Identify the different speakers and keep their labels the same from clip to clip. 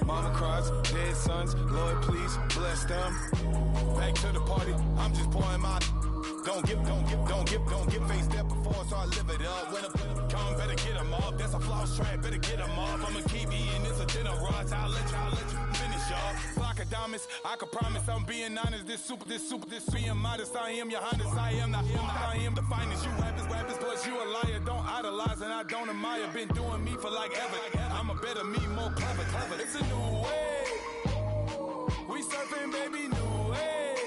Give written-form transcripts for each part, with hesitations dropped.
Speaker 1: Mama cries, dead sons, Lord please bless them. Back to the party, I'm just pouring my. Don't give face step before, so I live it up. When I come, better get them up. That's a floss track, better get them up. I'ma keep eating this a dinner rush. I'll let you finish up. Flock of diamonds, I can promise I'm being honest. This being modest. I am your Honda, I am the finest. You rappers, plus you a liar. Don't idolize and I don't admire. Been doing me for like ever. I'm a better me, more clever. It's a new way. We surfing, baby, new age.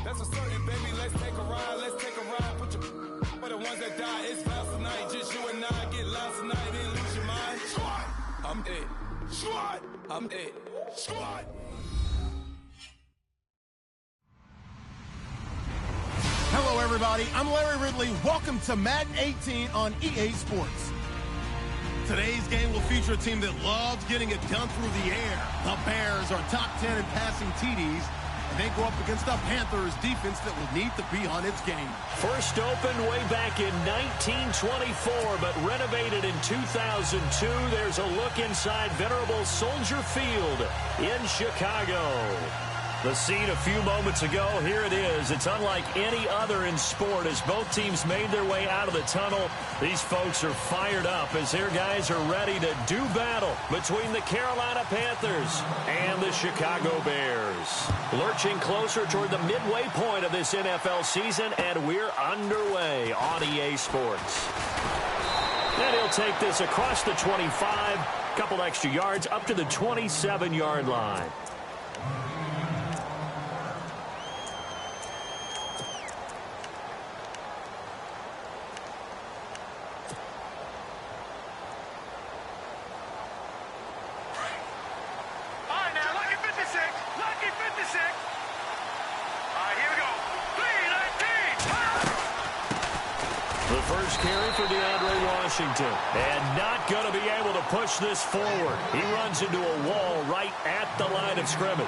Speaker 1: That's a certain, baby. Let's take a ride. Put your for the ones that die. It's vows tonight. Just you and I get lost tonight. Then lose your mind. I'm dead. I'm dead.
Speaker 2: Hello, everybody. I'm Larry Ridley. Welcome to Madden 18 on EA Sports. Today's game will feature a team that loves getting it done through the air. The Bears are top 10 in passing TDs, and they go up against the Panthers defense that will need to be on its game.
Speaker 3: First opened way back in 1924, but renovated in 2002. There's a look inside venerable Soldier Field in Chicago. The scene a few moments ago, here it is. It's unlike any other in sport as both teams made their way out of the tunnel. These folks are fired up as their guys are ready to do battle between the Carolina Panthers and the Chicago Bears. Lurching closer toward the midway point of this NFL season, and we're underway on EA Sports. And he'll take this across the 25, couple extra yards up to the 27-yard line. And not going to be able to push this forward. He runs into a wall right at the line of scrimmage.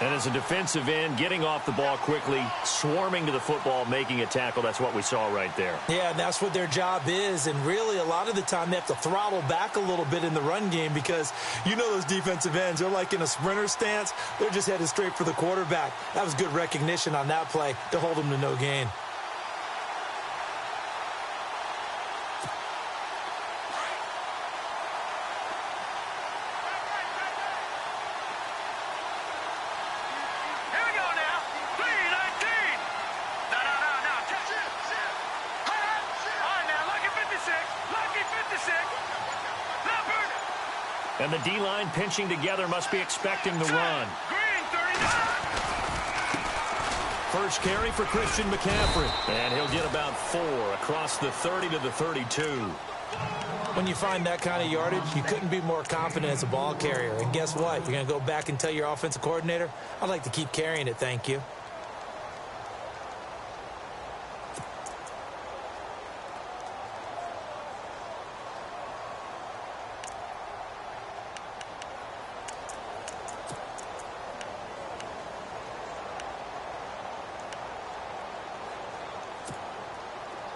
Speaker 3: And as a defensive end, getting off the ball quickly, swarming to the football, making a tackle, that's what we saw right there.
Speaker 4: Yeah, that's what their job is. And really, a lot of the time, they have to throttle back a little bit in the run game because you know those defensive ends, they're like in a sprinter stance. They're just headed straight for the quarterback. That was good recognition on that play to hold them to no gain.
Speaker 3: And the D-line pinching together must be expecting the run. First carry for Christian McCaffrey. And he'll get about 4 across the 30 to the 32.
Speaker 4: When you find that kind of yardage, you couldn't be more confident as a ball carrier. And guess what? You're going to go back and tell your offensive coordinator, I'd like to keep carrying it, thank you.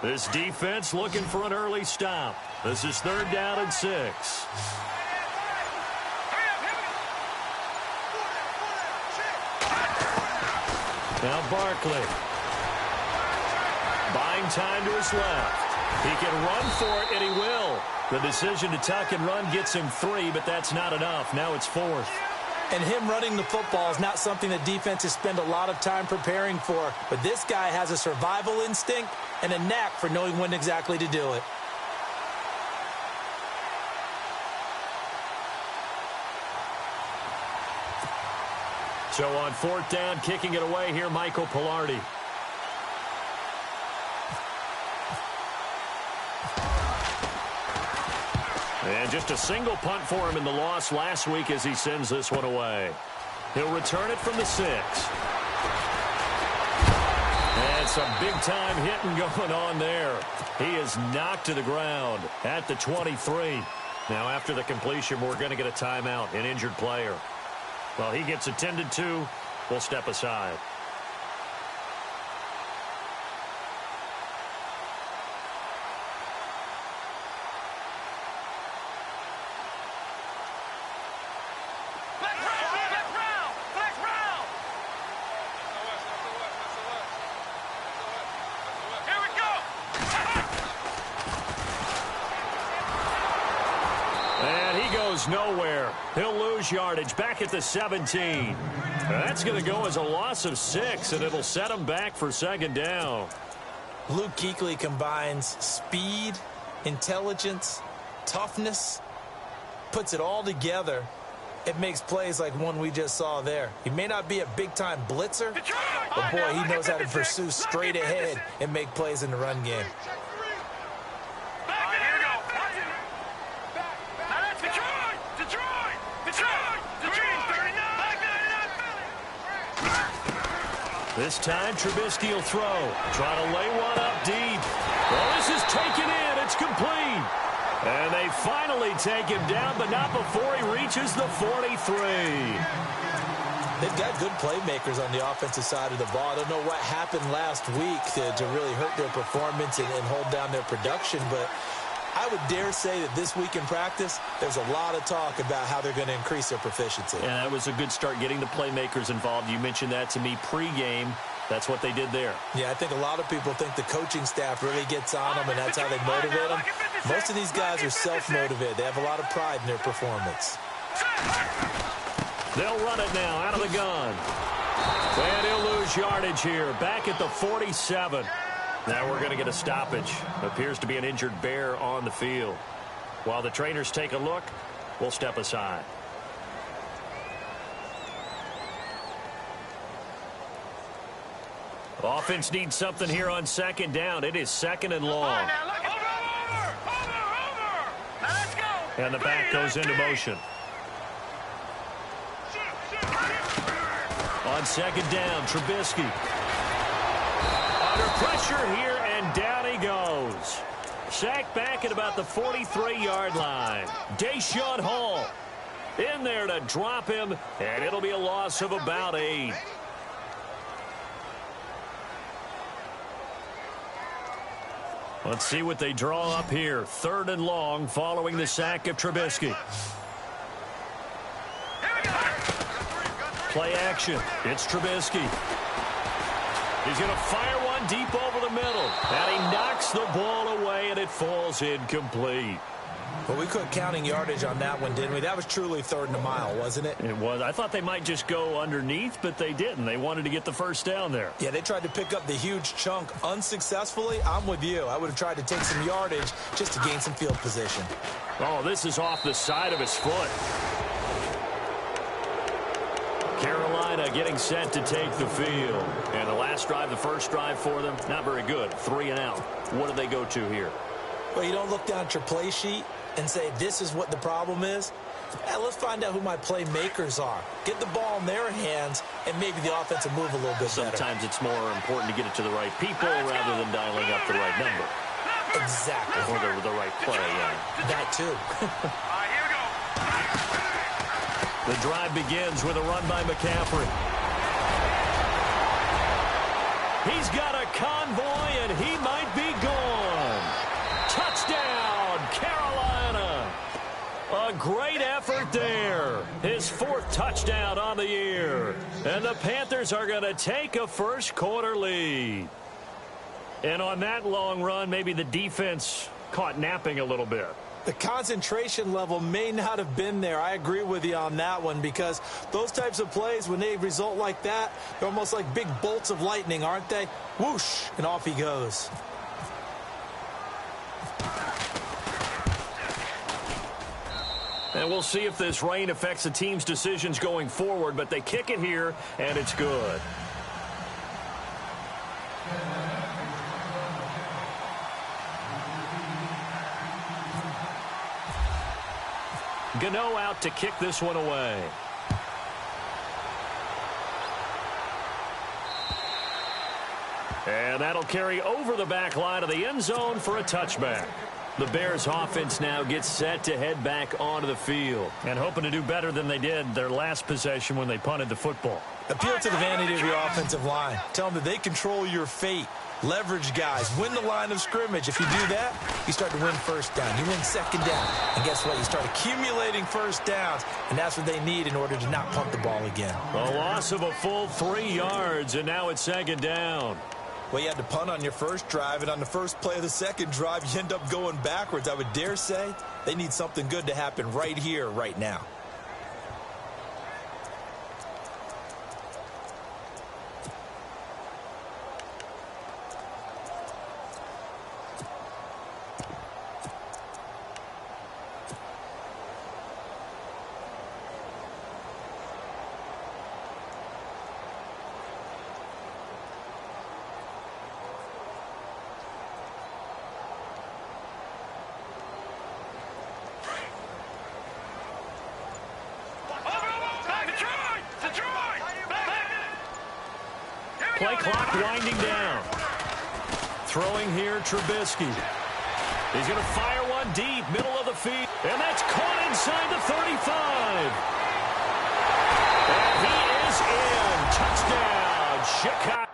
Speaker 3: This defense looking for an early stop. This is 3rd down and 6. Now Barkley. Buying time to his left. He can run for it, and he will. The decision to tuck and run gets him 3, but that's not enough. Now it's 4th.
Speaker 4: And him running the football is not something that defenses spend a lot of time preparing for. But this guy has a survival instinct and a knack for knowing when exactly to do it.
Speaker 3: So on 4th down, kicking it away here, Michael Pilardi. And just a single punt for him in the loss last week as he sends this one away. He'll return it from the 6. And some big-time hitting going on there. He is knocked to the ground at the 23. Now, after the completion, we're going to get a timeout, an injured player. Well, he gets attended to. We'll step aside. He goes nowhere. He'll lose yardage back at the 17. That's going to go as a loss of 6, and it'll set him back for second down.
Speaker 4: Luke Kuechly combines speed, intelligence, toughness, puts it all together. It makes plays like one we just saw there. He may not be a big-time blitzer, but boy, he knows how to pursue straight ahead and make plays in the run game.
Speaker 3: This time, Trubisky will throw. Try to lay one up deep. Well, this is taken in. It's complete. And they finally take him down, but not before he reaches the 43.
Speaker 4: They've got good playmakers on the offensive side of the ball. I don't know what happened last week to really hurt their performance and hold down their production, but I would dare say that this week in practice, there's a lot of talk about how they're going to increase their proficiency.
Speaker 3: Yeah, that was a good start getting the playmakers involved. You mentioned that to me pregame. That's what they did there.
Speaker 4: Yeah, I think a lot of people think the coaching staff really gets on them, and that's how they motivate them. Most of these guys are self-motivated. They have a lot of pride in their performance.
Speaker 3: They'll run it now out of the gun. And he'll lose yardage here. Back at the 47. Now we're going to get a stoppage. Appears to be an injured Bear on the field. While the trainers take a look, we'll step aside. Offense needs something here on second down. It is second and long. And the back goes into motion. On second down, Trubisky. Under pressure here, and down he goes. Sacked back at about the 43-yard line. Deshaun Hall in there to drop him, and it'll be a loss of about 8. Let's see what they draw up here. Third and long following the sack of Trubisky. Play action. It's Trubisky. He's going to fire one deep over the middle. And he knocks the ball away, and it falls incomplete.
Speaker 4: Well, we quit counting yardage on that one, didn't we? That was truly third and a mile, wasn't it?
Speaker 3: It was. I thought they might just go underneath, but they didn't. They wanted to get the first down there.
Speaker 4: Yeah, they tried to pick up the huge chunk unsuccessfully. I'm with you. I would have tried to take some yardage just to gain some field position.
Speaker 3: Oh, this is off the side of his foot. Carolina getting set to take the field. And the last drive, the first drive for them, not very good. 3 and out. What do they go to here?
Speaker 4: Well, you don't look down at your play sheet and say, this is what the problem is. Let's find out who my playmakers are. Get the ball in their hands, and maybe the offense will move a little bit better.
Speaker 3: Sometimes it's more important to get it to the right people rather than dialing up the right number.
Speaker 4: Exactly.
Speaker 3: Or the right play, yeah.
Speaker 4: That too.
Speaker 3: The drive begins with a run by McCaffrey. He's got a convoy, and he might be gone. Touchdown, Carolina. A great effort there. His 4th touchdown on the year. And the Panthers are going to take a first-quarter lead. And on that long run, maybe the defense caught napping a little bit.
Speaker 4: The concentration level may not have been there. I agree with you on that one, because those types of plays, when they result like that, they're almost like big bolts of lightning, aren't they? Whoosh, and off he goes.
Speaker 3: And we'll see if this rain affects the team's decisions going forward, but they kick it here, and it's good. Gano out to kick this one away. And that'll carry over the back line of the end zone for a touchback. The Bears offense now gets set to head back onto the field and hoping to do better than they did their last possession when they punted the football.
Speaker 4: Appeal to the vanity of your offensive line. Tell them that they control your fate. Leverage guys. Win the line of scrimmage. If you do that, you start to win first down. You win second down. And guess what? You start accumulating first downs, and that's what they need in order to not punt the ball again.
Speaker 3: A loss of a full 3 yards, and now it's second down.
Speaker 4: Well, you had to punt on your first drive, and on the first play of the second drive, you end up going backwards. I would dare say they need something good to happen right here, right now.
Speaker 3: Play clock winding down. Throwing here, Trubisky. He's going to fire one deep, middle of the field. And that's caught inside the 35. And he is in. Touchdown, Chicago.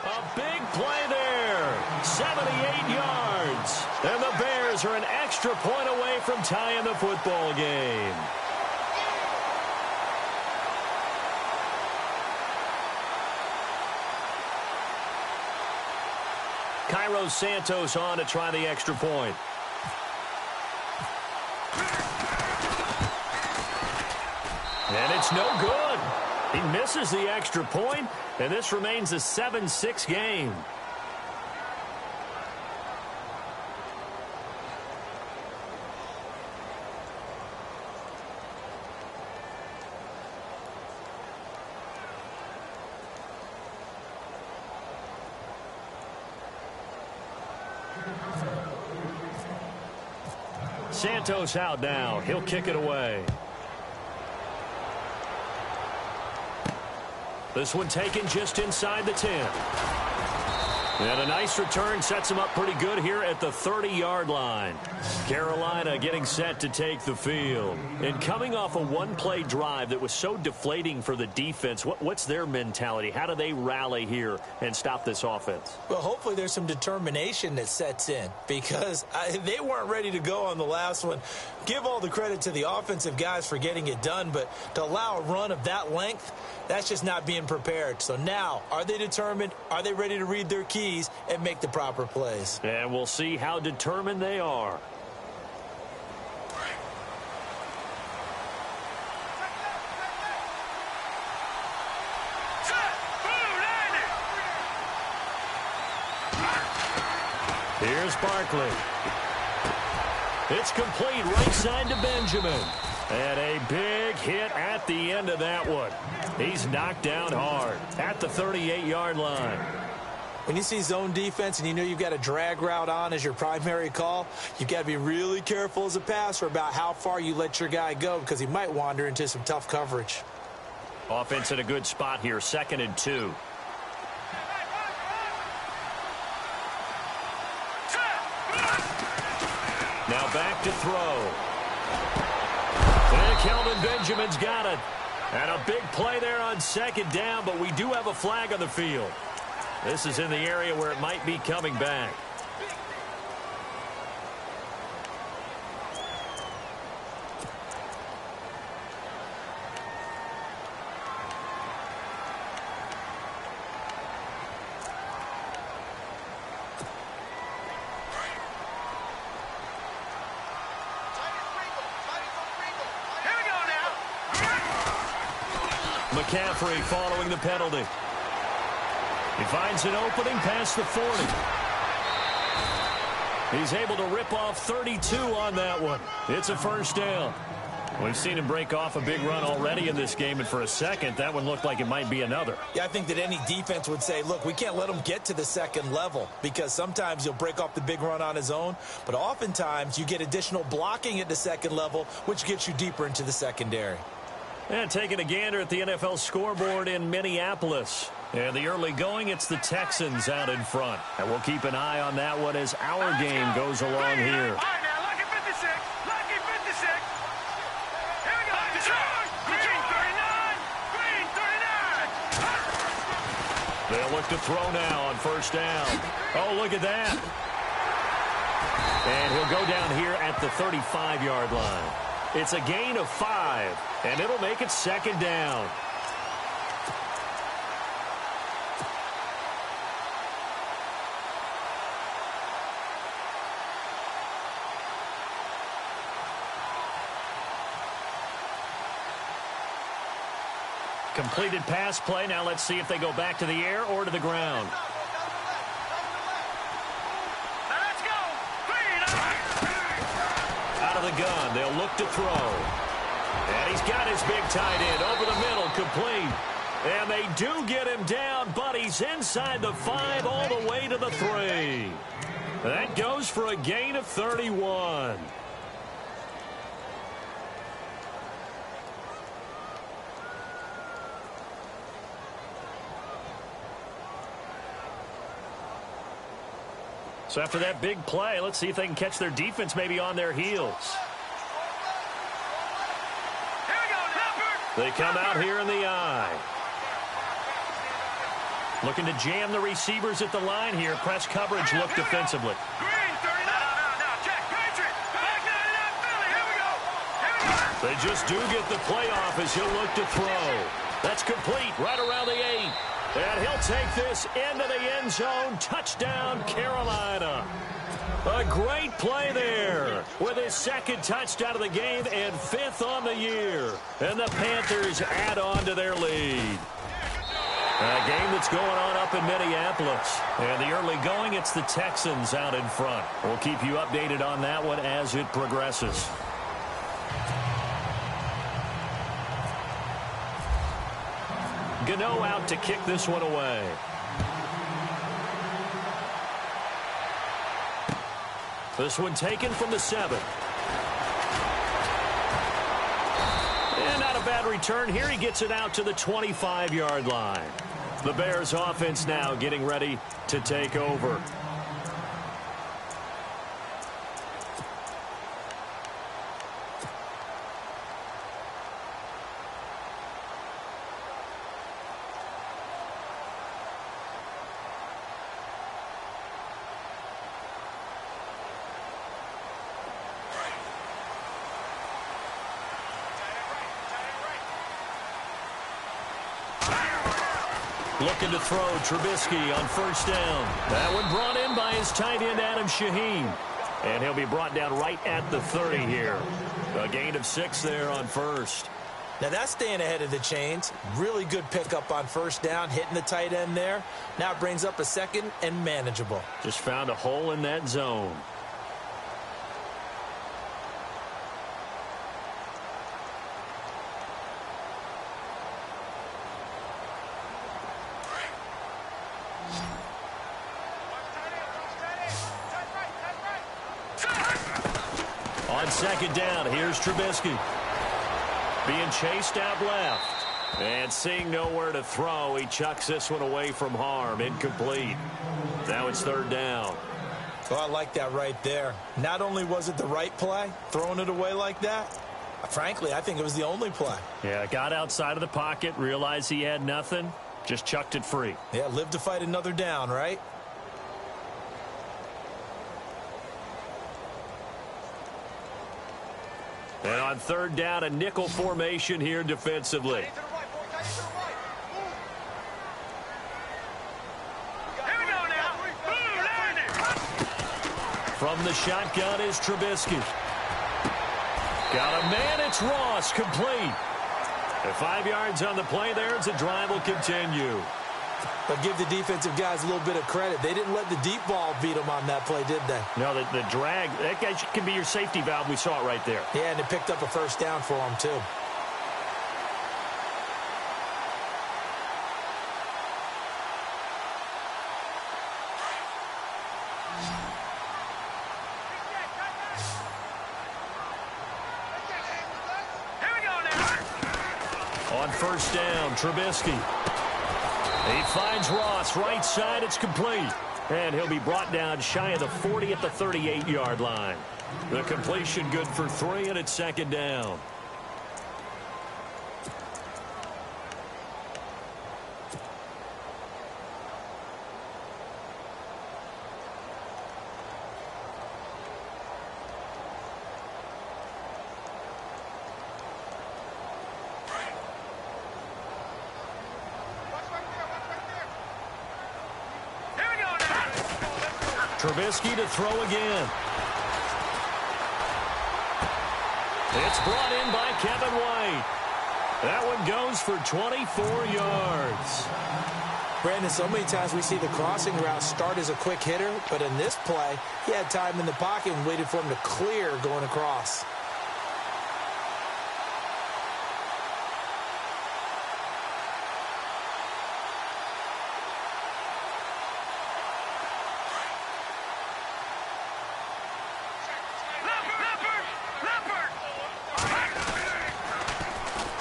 Speaker 3: A big play there, 78 yards. And the Bears are an extra point away from tying the football game. Cairo Santos on to try the extra point. And it's no good. He misses the extra point, and this remains a 7-6 game. Santos out now. He'll kick it away. This one taken just inside the 10. And a nice return sets him up pretty good here at the 30-yard line. Carolina getting set to take the field. And coming off a one-play drive that was so deflating for the defense, what's their mentality? How do they rally here and stop this offense?
Speaker 4: Well, hopefully there's some determination that sets in because they weren't ready to go on the last one. Give all the credit to the offensive guys for getting it done, but to allow a run of that length, that's just not being prepared. So now, are they determined? Are they ready to read their keys and make the proper plays?
Speaker 3: And we'll see how determined they are. Here's Barkley. It's complete right side to Benjamin. And a big hit at the end of that one. He's knocked down hard at the 38-yard line.
Speaker 4: When you see zone defense and you know you've got a drag route on as your primary call, you've got to be really careful as a passer about how far you let your guy go because he might wander into some tough coverage.
Speaker 3: Offense in a good spot here, 2nd and 2. Now back to throw. And Kelvin Benjamin's got it. And a big play there on 2nd down, but we do have a flag on the field. This is in the area where it might be coming back. McCaffrey following the penalty. He finds an opening past the 40. He's able to rip off 32 on that one. It's a first down. We've seen him break off a big run already in this game, and for a second, that one looked like it might be another.
Speaker 4: Yeah, I think that any defense would say, look, we can't let him get to the second level because sometimes he'll break off the big run on his own, but oftentimes you get additional blocking at the second level, which gets you deeper into the secondary.
Speaker 3: And taking a gander at the NFL scoreboard in Minneapolis. And the early going, it's the Texans out in front. And we'll keep an eye on that one as our game goes along here.
Speaker 5: All right, now, lucky 56. Lucky 56. Here we go. Green 39. Green 39.
Speaker 3: They'll look to throw now on first down. Oh, look at that. And he'll go down here at the 35-yard line. It's a gain of 5, and it'll make it 2nd down. Completed pass play. Now let's see if they go back to the air or to the ground.
Speaker 5: Now let's go.
Speaker 3: Out of the gun, they'll look to throw. And he's got his big tight end over the middle, complete. And they do get him down, but he's inside the 5 all the way to the 3. That goes for a gain of 31. So after that big play, let's see if they can catch their defense maybe on their heels.
Speaker 5: Here we go, Leopard.
Speaker 3: They come out here in the eye. Looking to jam the receivers at the line here. Press coverage look defensively.
Speaker 5: Green 39. Now, check. Patriot. Back 99 Philly. Here we go. Here we go.
Speaker 3: They just do get the playoff as he'll look to throw. That's complete right around the 8. And he'll take this into the end zone. Touchdown, Carolina. A great play there with his 2nd touchdown of the game and 5th on the year. And the Panthers add on to their lead. A game that's going on up in Minneapolis. And the early going, it's the Texans out in front. We'll keep you updated on that one as it progresses. Gano out to kick this one away. This one taken from the 7. And not a bad return here. He gets it out to the 25-yard line. The Bears offense now getting ready to take over. Looking to throw Trubisky on first down. That one brought in by his tight end, Adam Shaheen. And he'll be brought down right at the 30 here. A gain of 6 there on first.
Speaker 4: Now that's staying ahead of the chains. Really good pickup on first down, hitting the tight end there. Now it brings up a second and manageable.
Speaker 3: Just found a hole in that zone. On second down, here's Trubisky. Being chased out left. And seeing nowhere to throw, he chucks this one away from harm. Incomplete. Now it's third down.
Speaker 4: Oh, I like that right there. Not only was it the right play, throwing it away like that, frankly, I think it was the only play.
Speaker 3: Yeah, got outside of the pocket, realized he had nothing, just chucked it free.
Speaker 4: Yeah, live to fight another down, right?
Speaker 3: And on third down, a nickel formation here defensively.
Speaker 5: Here we go now. Line it.
Speaker 3: From the shotgun is Trubisky. Got a man, it's Ross, complete. And 5 yards on the play there as the drive will continue.
Speaker 4: But give the defensive guys a little bit of credit. They didn't let the deep ball beat them on that play, did they?
Speaker 3: No, the drag, that guy can be your safety valve. We saw it right there.
Speaker 4: Yeah, and it picked up a first down for them, too.
Speaker 5: Here we go now.
Speaker 3: On first down, Trubisky. He finds Ross, right side, it's complete. And he'll be brought down shy of the 40 at the 38-yard line. The completion good for 3, and it's second down. Trubisky to throw again. It's brought in by Kevin White. That one goes for 24 yards.
Speaker 4: Brandon, so many times we see the crossing route start as a quick hitter, but in this play, he had time in the pocket and waited for him to clear going across.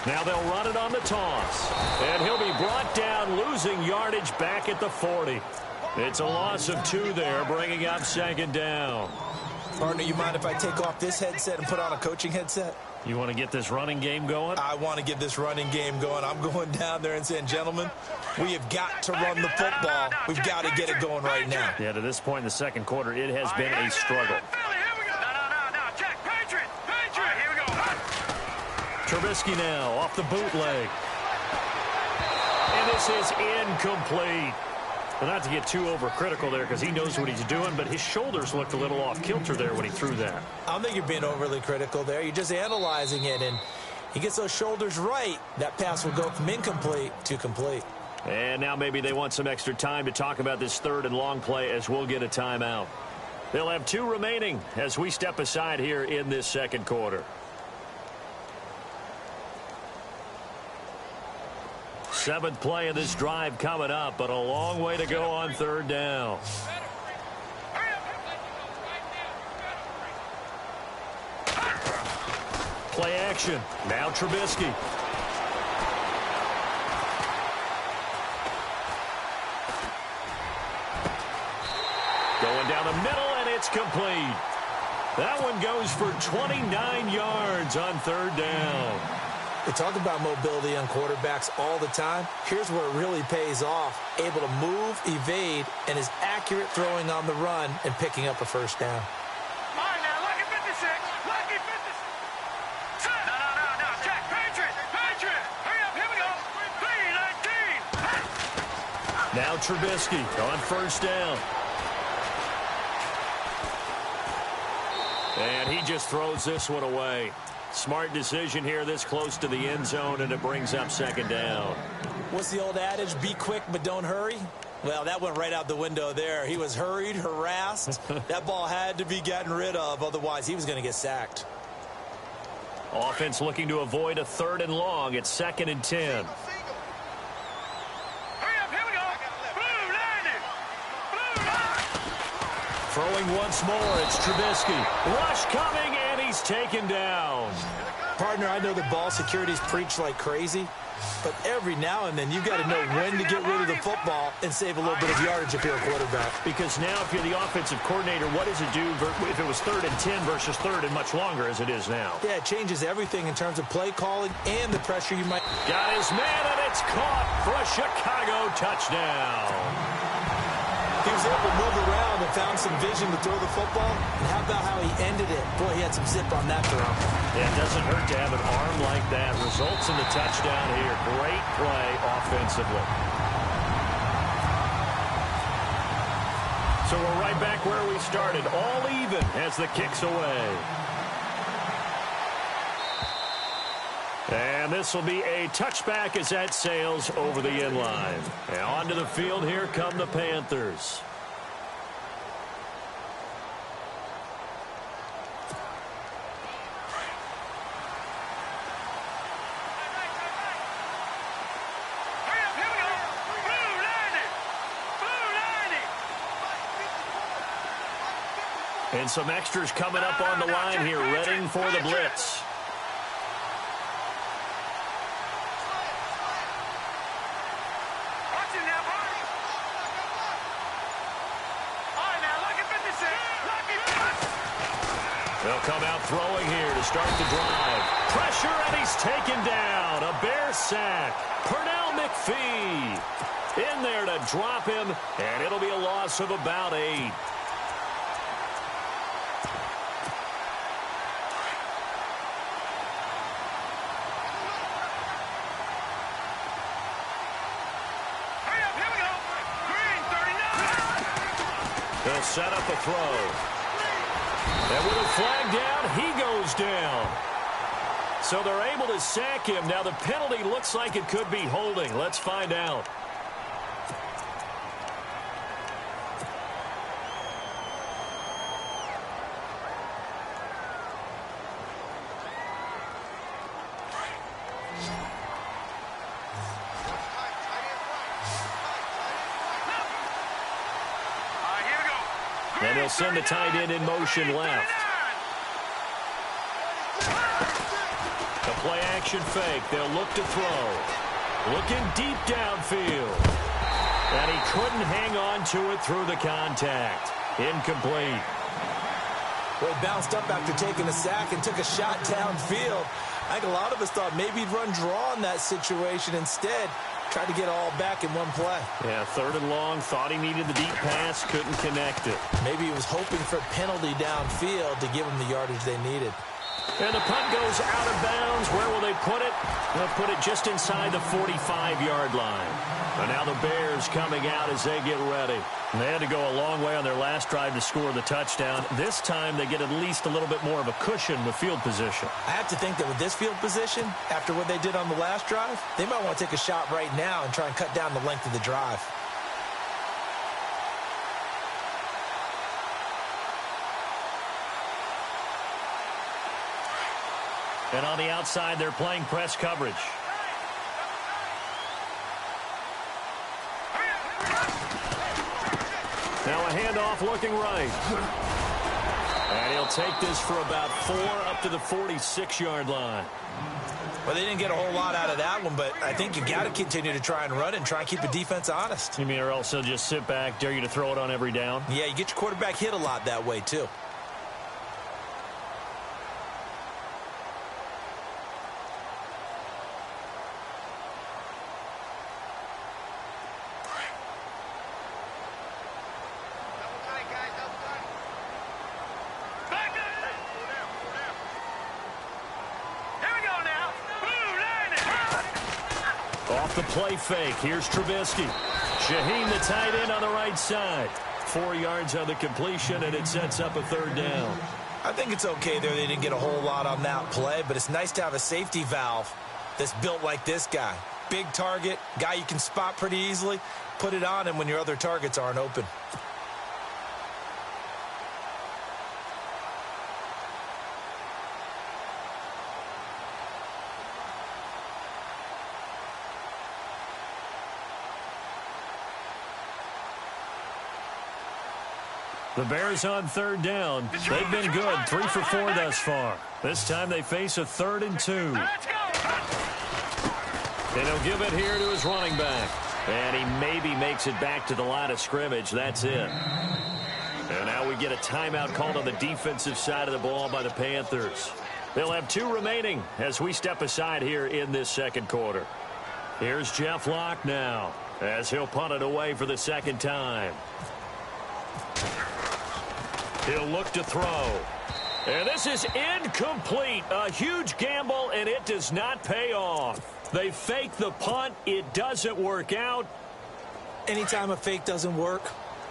Speaker 3: Now they'll run it on the toss. And he'll be brought down, losing yardage back at the 40. It's a loss of 2 there, bringing up second down.
Speaker 4: Partner, you mind if I take off this headset and put on a coaching headset?
Speaker 3: You want to get this running game going?
Speaker 4: I want to get this running game going. I'm going down there and saying, gentlemen, we have got to run the football. We've got to get it going right now.
Speaker 3: Yeah, to this point in the second quarter, it has been a struggle. Trubisky now off the bootleg. And this is incomplete. Well, not to get too overcritical there because he knows what he's doing, but his shoulders looked a little off kilter there when he threw that.
Speaker 4: I don't think you're being overly critical there. You're just analyzing it, and he gets those shoulders right. That pass will go from incomplete to complete.
Speaker 3: And now maybe they want some extra time to talk about this third and long play as we'll get a timeout. They'll have 2 remaining as we step aside here in this second quarter. 7th play of this drive coming up, but a long way to go on third down. Play action. Now Trubisky. Going down the middle, and it's complete. That one goes for 29 yards on third down.
Speaker 4: We talk about mobility on quarterbacks all the time. Here's where it really pays off. Able to move, evade, and is accurate throwing on the run and picking up a first down.
Speaker 5: All right, now, lucky 56. Lucky 56. No. Check. Patriot. Hurry up. Here we go. 3-19.
Speaker 3: Now Trubisky on first down. And he just throws this one away. Smart decision here this close to the end zone, and it brings up second down.
Speaker 4: What's the old adage? Be quick, but don't hurry. Well, that went right out the window there. He was hurried, harassed. That ball had to be gotten rid of. Otherwise, he was going to get sacked.
Speaker 3: Offense looking to avoid a 3rd and long. It's 2nd and 10.
Speaker 5: Hurry up. Here we go. Blue 90.
Speaker 3: Throwing once more, it's Trubisky. Rush coming, and he's taken down.
Speaker 4: Partner, I know the ball security's preached like crazy, but every now and then you've got to know when to get rid of the football and save a little bit of yardage if you're a quarterback.
Speaker 3: Because now if you're the offensive coordinator, what does it do if it was 3rd and 10 versus 3rd and much longer as it is now?
Speaker 4: Yeah, it changes everything in terms of play calling and the pressure you might...
Speaker 3: Got his man, and it's caught for a Chicago touchdown.
Speaker 4: He was able to move around and found some vision to throw the football. And how about how he ended it? Boy, he had some zip on that throw.
Speaker 3: Yeah, it doesn't hurt to have an arm like that. Results in the touchdown here. Great play offensively. So we're right back where we started. All even as the kick's away. And this will be a touchback as that sails over the end line. And onto the field, here come the Panthers.
Speaker 5: Hurry up. Here we go. Blue 90.
Speaker 3: And some extras coming up on the line here, readying for the blitz. They'll come out throwing here to start the drive. Pressure, and he's taken down. A Bear sack. Pernell McPhee in there to drop him, and it'll be a loss of about 8. They'll set up a throw. And with a flag down, he goes down. So they're able to sack him. Now the penalty looks like it could be holding. Let's find out. And they'll send the tight end in motion left. The play action fake. They'll look to throw. Looking deep downfield. And he couldn't hang on to it through the contact. Incomplete.
Speaker 4: Well, he bounced up after taking a sack and took a shot downfield. I think a lot of us thought maybe he'd run draw in that situation. Instead, tried to get it all back in one play.
Speaker 3: Yeah, 3rd and long. Thought he needed the deep pass. Couldn't connect it.
Speaker 4: Maybe he was hoping for a penalty downfield to give him the yardage they needed.
Speaker 3: And the punt goes out of bounds. Where will they put it? They'll put it just inside the 45-yard line. And now the Bears coming out as they get ready. And they had to go a long way on their last drive to score the touchdown. This time they get at least a little bit more of a cushion with field position.
Speaker 4: I have to think that with this field position, after what they did on the last drive, they might want to take a shot right now and try and cut down the length of the drive.
Speaker 3: And on the outside, they're playing press coverage. Now a handoff looking right. And he'll take this for about 4 up to the 46-yard line.
Speaker 4: Well, they didn't get a whole lot out of that one, but I think you got to continue to try and run and try and keep the defense honest.
Speaker 3: You mean or else they'll just sit back, dare you to throw it on every down?
Speaker 4: Yeah, you get your quarterback hit a lot that way, too.
Speaker 3: Off the play fake, here's Trubisky. Shaheen, the tight end, on the right side. 4 yards on the completion, and it sets up a 3rd down.
Speaker 4: I think it's okay there. They didn't get a whole lot on that play, but it's nice to have a safety valve that's built like this guy. Big target, guy you can spot pretty easily. Put it on him when your other targets aren't open.
Speaker 3: The Bears on 3rd down. They've been good, 3 for 4 thus far. This time they face a 3rd and 2. And he'll give it here to his running back. And he maybe makes it back to the line of scrimmage. That's it. And now we get a timeout called on the defensive side of the ball by the Panthers. They'll have 2 remaining as we step aside here in this 2nd quarter. Here's Jeff Locke now as he'll punt it away for the 2nd time. He'll look to throw. And this is incomplete. A huge gamble, and it does not pay off. They fake the punt. It doesn't work out.
Speaker 4: Anytime a fake doesn't work,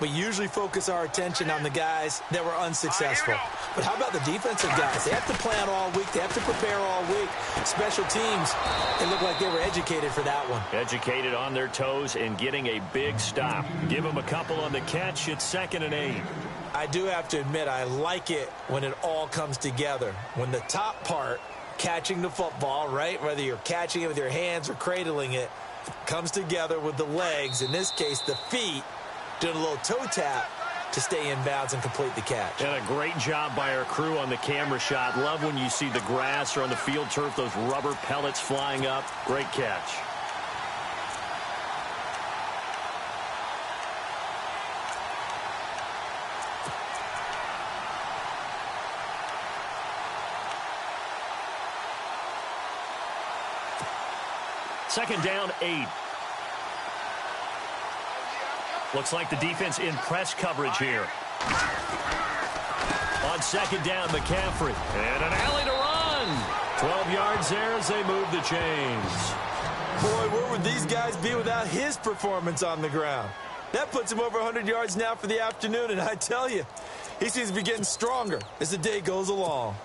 Speaker 4: we usually focus our attention on the guys that were unsuccessful. But how about the defensive guys? They have to plan all week. They have to prepare all week. Special teams, they look like they were educated for that one.
Speaker 3: Educated on their toes and getting a big stop. Give them a couple on the catch. It's 2nd and 8.
Speaker 4: I do have to admit, I like it when it all comes together. When the top part, catching the football, right, whether you're catching it with your hands or cradling it, comes together with the legs, in this case the feet, doing a little toe tap to stay in bounds and complete the catch.
Speaker 3: And a great job by our crew on the camera shot. Love when you see the grass or on the field turf, those rubber pellets flying up. Great catch. Second down, 8. Looks like the defense in press coverage here. On 2nd down, McCaffrey. And an alley to run. 12 yards there as they move the chains.
Speaker 4: Boy, where would these guys be without his performance on the ground? That puts him over 100 yards now for the afternoon, and I tell you, he seems to be getting stronger as the day goes along.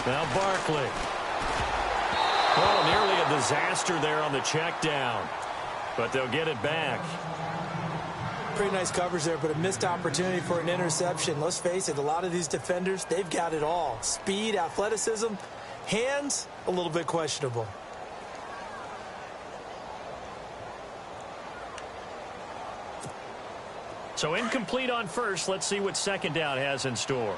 Speaker 3: Now Barkley. Oh, nearly a disaster there on the check down. But they'll get it back.
Speaker 4: Pretty nice coverage there, but a missed opportunity for an interception. Let's face it, a lot of these defenders, they've got it all. Speed, athleticism, hands, a little bit questionable.
Speaker 3: So incomplete on first. Let's see what 2nd down has in store.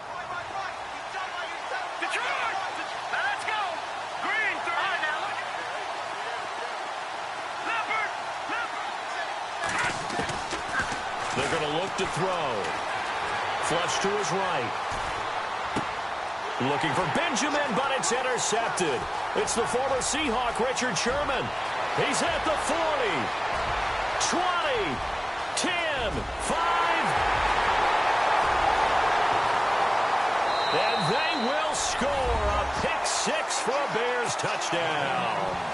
Speaker 3: They're going to look to throw. Flush to his right. Looking for Benjamin, but it's intercepted. It's the former Seahawk, Richard Sherman. He's at the 40, 20, 10, 5. And they will score a pick-6 for a Bears touchdown.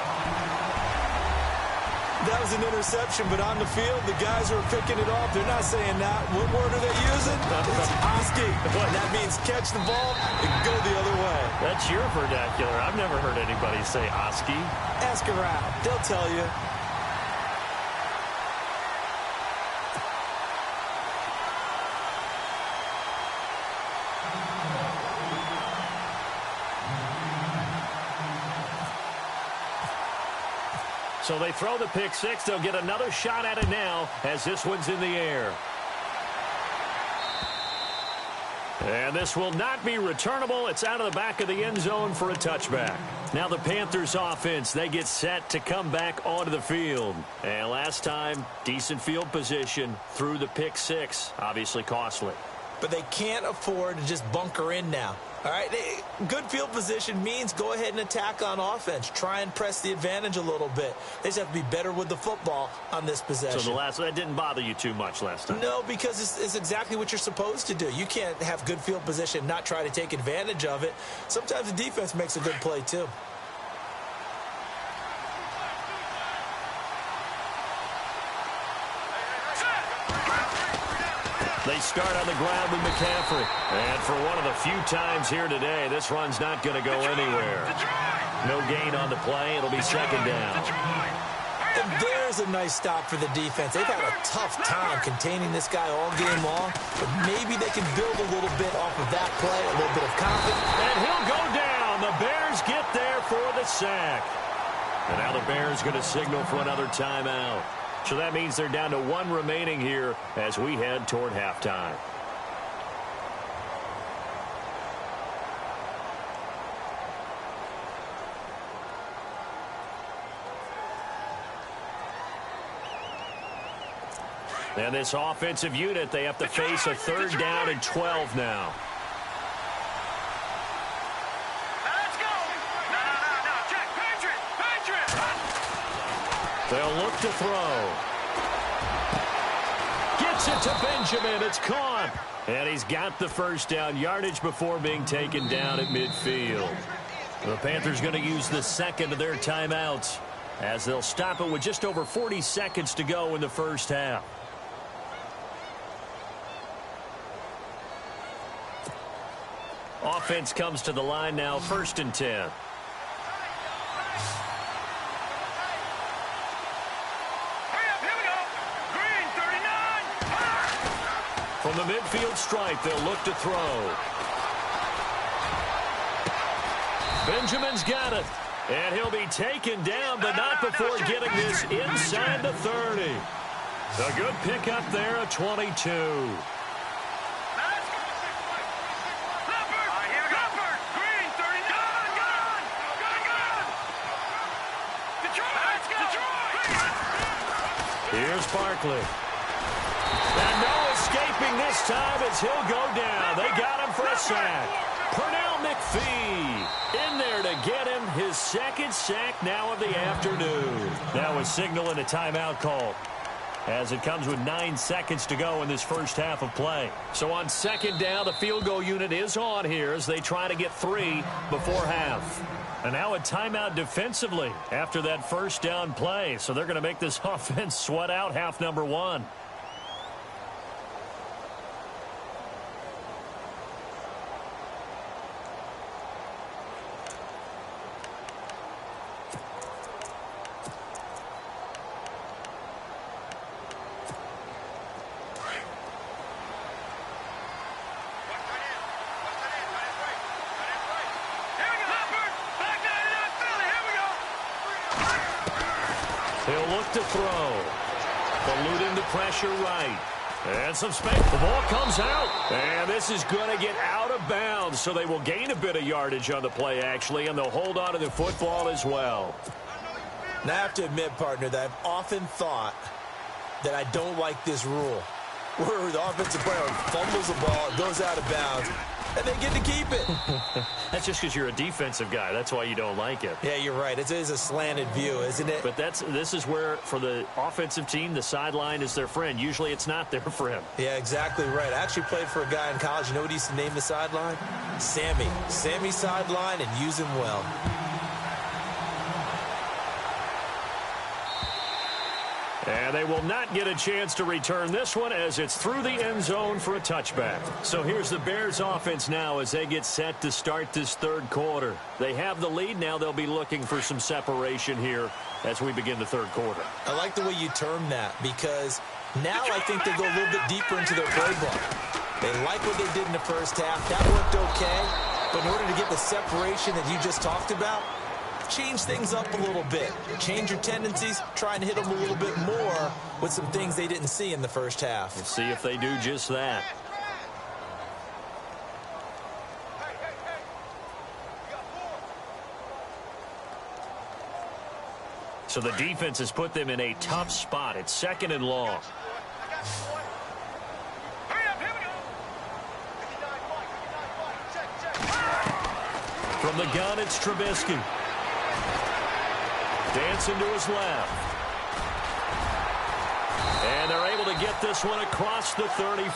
Speaker 4: That was an interception, but on the field, the guys who are picking it off, they're not saying that. What word are they using? It's Oski. And that means catch the ball and go the other way.
Speaker 3: That's your vernacular. I've never heard anybody say Oski.
Speaker 4: Ask around. They'll tell you.
Speaker 3: So they throw the pick six. They'll get another shot at it now as this one's in the air. And this will not be returnable. It's out of the back of the end zone for a touchback. Now the Panthers offense, they get set to come back onto the field. And last time, decent field position through the pick six. Obviously costly.
Speaker 4: But they can't afford to just bunker in now. All right, good field position means go ahead and attack on offense. Try and press the advantage a little bit. They just have to be better with the football on this possession.
Speaker 3: So that didn't bother you too much last time?
Speaker 4: No, because it's exactly what you're supposed to do. You can't have good field position and not try to take advantage of it. Sometimes the defense makes a good play too.
Speaker 3: They start on the ground with McCaffrey. And for one of the few times here today, this run's not going to go anywhere. No gain on the play. It'll be second down.
Speaker 4: And there's a nice stop for the defense. They've had a tough time containing this guy all game long, but maybe they can build a little bit off of that play, a little bit of confidence.
Speaker 3: And he'll go down. The Bears get there for the sack. And now the Bears going to signal for another timeout. So that means they're down to one remaining here as we head toward halftime. And this offensive unit, they have to face a third down and 12 now. They'll look to throw. Gets it to Benjamin. It's caught. And he's got the first down yardage before being taken down at midfield. The Panthers going to use the second of their timeouts as they'll stop it with just over 40 seconds to go in the first half. Offense comes to the line now, 1st and 10. From the midfield stripe, they'll look to throw. Benjamin's got it. And he'll be taken down, but not before getting this inside the 30. A good pickup there at 22. Here's Barkley. And no escaping this time as he'll go down. They got him for a sack. Pernell McPhee in there to get him his second sack now of the afternoon. That was signaling a timeout call as it comes with 9 seconds to go in this first half of play. So on second down, the field goal unit is on here as they try to get 3 before half. And now a timeout defensively after that first down play. So they're going to make this offense sweat out half number 1. He'll look to throw. Eluding the pressure right. And some space. The ball comes out. And this is going to get out of bounds. So they will gain a bit of yardage on the play, actually. And they'll hold on to the football as well.
Speaker 4: Now, I have to admit, partner, that I've often thought that I don't like this rule. Where the offensive player fumbles the ball, goes out of bounds, and they get to keep it.
Speaker 3: That's just because you're a defensive guy. That's why you don't like it.
Speaker 4: Yeah, you're right. It is a slanted view, isn't it?
Speaker 3: But this is where, for the offensive team, the sideline is their friend. Usually it's not their friend.
Speaker 4: Yeah, exactly right. I actually played for a guy in college. You know what he used to name the sideline? Sammy. Sammy sideline, and use him well.
Speaker 3: And they will not get a chance to return this one as it's through the end zone for a touchback. So here's the Bears offense now as they get set to start this third quarter. They have the lead. Now they'll be looking for some separation here as we begin the third quarter.
Speaker 4: I like the way you term that because now I think they go a little bit deeper into their playbook. They like what they did in the first half. That worked okay. But in order to get the separation that you just talked about, change things up a little bit. Change your tendencies, try and hit them a little bit more with some things they didn't see in the first half.
Speaker 3: Let's see if they do just that. So the defense has put them in a tough spot. It's 2nd and long. From the gun, it's Trubisky. Dancing to his left. And they're able to get this one across the 35.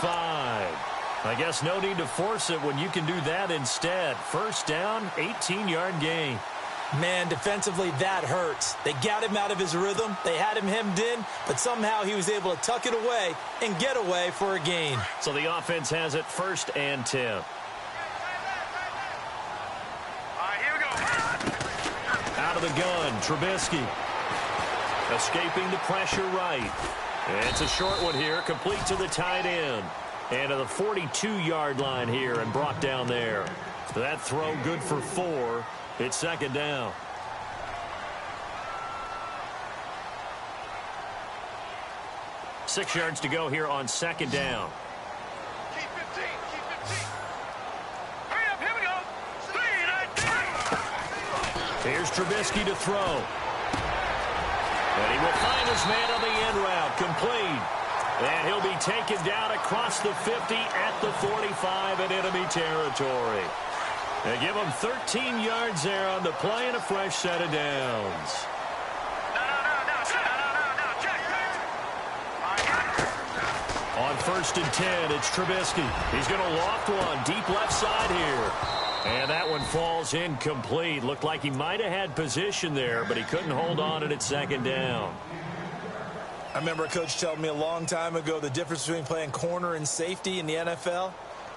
Speaker 3: I guess no need to force it when you can do that instead. First down, 18-yard gain.
Speaker 4: Man, defensively, that hurts. They got him out of his rhythm. They had him hemmed in, but somehow he was able to tuck it away and get away for a gain.
Speaker 3: So the offense has it 1st and 10. Out of the gun, Trubisky. Escaping the pressure right. And it's a short one here, complete to the tight end. And to the 42-yard line here and brought down there. That throw good for 4. It's 2nd down. Six yards to go here on 2nd down.
Speaker 5: Keep 15. Hurry up, here we go. 3, 19.
Speaker 3: Here's Trubisky to throw. And he will find his man on the end route, complete. And he'll be taken down across the 50 at the 45 in enemy territory. They give him 13 yards there on the play and a fresh set of downs. On 1st and 10, it's Trubisky. He's going to loft one deep left side here. And that one falls incomplete. Looked like he might have had position there, but he couldn't hold on it at 2nd down.
Speaker 4: I remember a coach telling me a long time ago the difference between playing corner and safety in the NFL.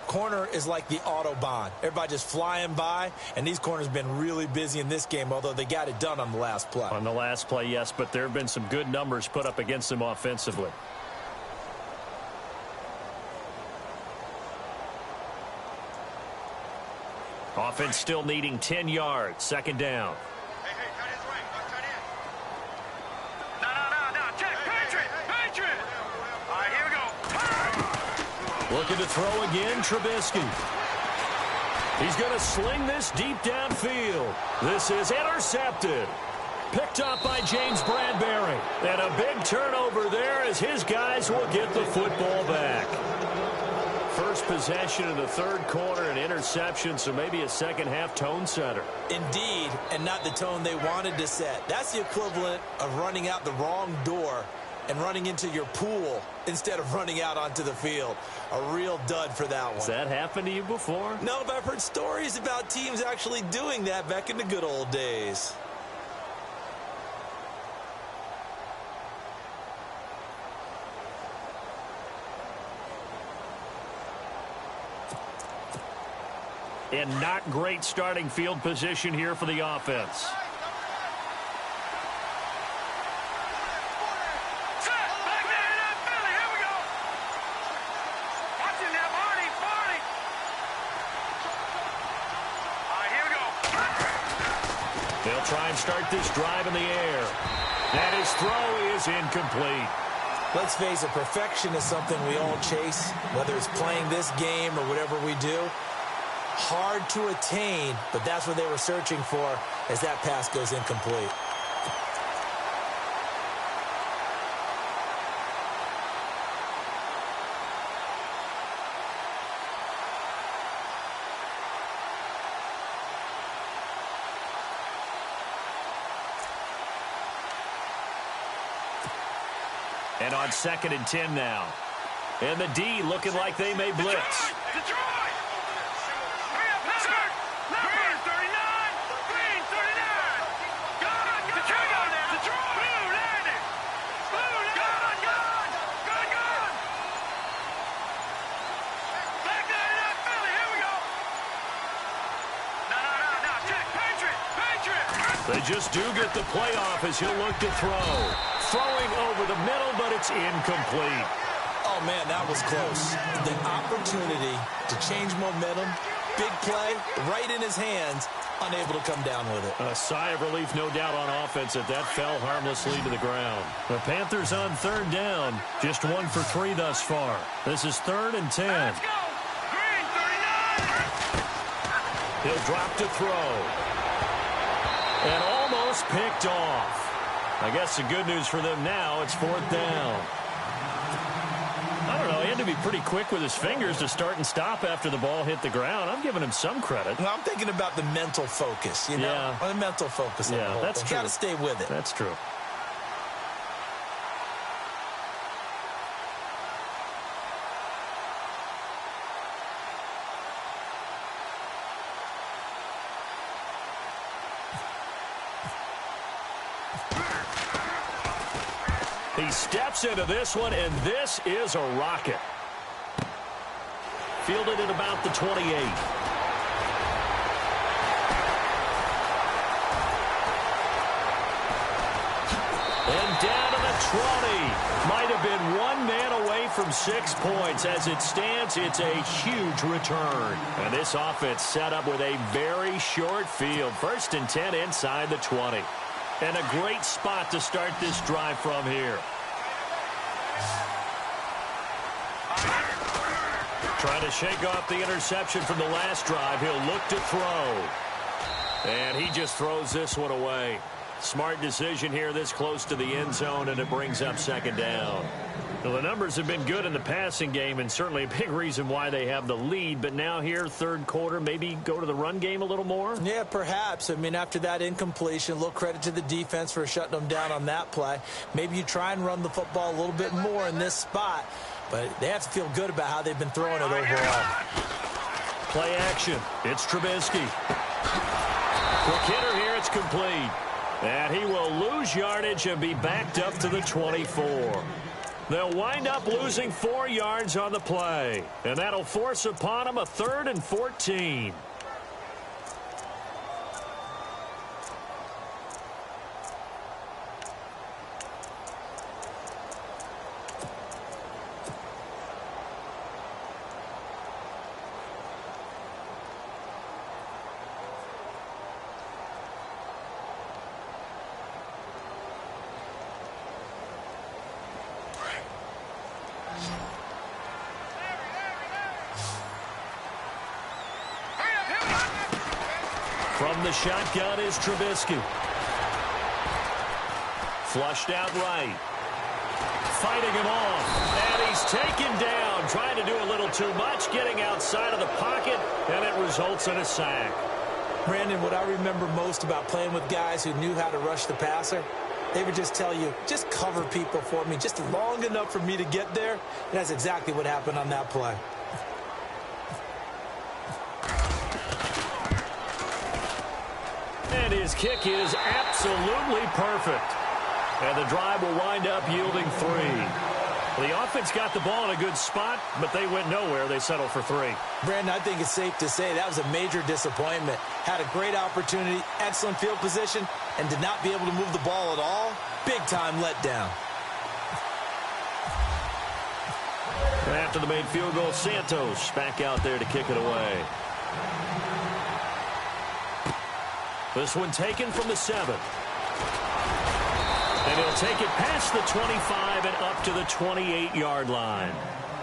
Speaker 4: Corner is like the Autobahn. Everybody just flying by, and these corners have been really busy in this game, although they got it done on the last play.
Speaker 3: On the last play, yes, but there have been some good numbers put up against them offensively. Offense still needing 10 yards. 2nd down.
Speaker 5: Hey, tight end's right. Tight end. No. Check. Patriot. All right, here we go.
Speaker 3: Looking to throw again, Trubisky. He's going to sling this deep downfield. This is intercepted. Picked up by James Bradbury. And a big turnover there as his guys will get the football back. First possession in the 3rd quarter, an interception, so maybe a second-half tone setter.
Speaker 4: Indeed, and not the tone they wanted to set. That's the equivalent of running out the wrong door and running into your pool instead of running out onto the field. A real dud for that one.
Speaker 3: Has that happened to you before?
Speaker 4: No, but I've heard stories about teams actually doing that back in the good old days.
Speaker 3: And not great starting field position here for the offense. They'll try and start this drive in the air. And his throw is incomplete.
Speaker 4: Let's face it, perfection is something we all chase, whether it's playing this game or whatever we do. Hard to attain, but that's what they were searching for as that pass goes incomplete.
Speaker 3: And on 2nd and 10 now. And the D looking like they may blitz. They just do get the playoff as he'll look to throw. Throwing over the middle, but it's incomplete.
Speaker 4: Oh, man, that was close. The opportunity to change momentum big play right in his hands, unable to come down with it.
Speaker 3: A sigh of relief, no doubt, on offense that fell harmlessly to the ground. The Panthers on third down, just 1 for 3 thus far. This is 3rd and 10.
Speaker 5: Let's go. Green, 39.
Speaker 3: He'll drop to throw. And almost picked off. I guess the good news for them now, it's 4th down. I don't know, he had to be pretty quick with his fingers to start and stop after the ball hit the ground. I'm giving him some credit.
Speaker 4: Well, I'm thinking about the mental focus, you know?
Speaker 3: Yeah.
Speaker 4: The mental focus.
Speaker 3: Yeah, that's true.
Speaker 4: Got to stay with it.
Speaker 3: That's true. He steps into this one, and this is a rocket. Fielded at about the 28. And down to the 20. Might have been one man away from 6 points. As it stands, it's a huge return. And this offense set up with a very short field. 1st and 10 inside the 20. And a great spot to start this drive from here. Trying to shake off the interception from the last drive. He'll look to throw. And he just throws this one away. Smart decision here this close to the end zone, and it brings up 2nd down. Well, the numbers have been good in the passing game, and certainly a big reason why they have the lead. But now here, 3rd quarter, maybe go to the run game a little more?
Speaker 4: Yeah, perhaps. I mean, after that incompletion, a little credit to the defense for shutting them down on that play. Maybe you try and run the football a little bit more in this spot. But they have to feel good about how they've been throwing it overall.
Speaker 3: Play action. It's Trubisky. Quick hitter here. It's complete. And he will lose yardage and be backed up to the 24. They'll wind up losing 4 yards on the play. And that'll force upon them a 3rd and 14. From the shotgun is Trubisky. Flushed out right. Fighting him off. And he's taken down. Trying to do a little too much. Getting outside of the pocket. And it results in a sack.
Speaker 4: Brandon, what I remember most about playing with guys who knew how to rush the passer, they would just tell you, just cover people for me, just long enough for me to get there. And that's exactly what happened on that play.
Speaker 3: And his kick is absolutely perfect. And the drive will wind up yielding 3. The offense got the ball in a good spot, but they went nowhere. They settled for 3.
Speaker 4: Brandon, I think it's safe to say that was a major disappointment. Had a great opportunity, excellent field position, and did not be able to move the ball at all. Big-time letdown.
Speaker 3: And after the made field goal, Santos back out there to kick it away. This one taken from the 7. And he'll take it past the 25 and up to the 28-yard line.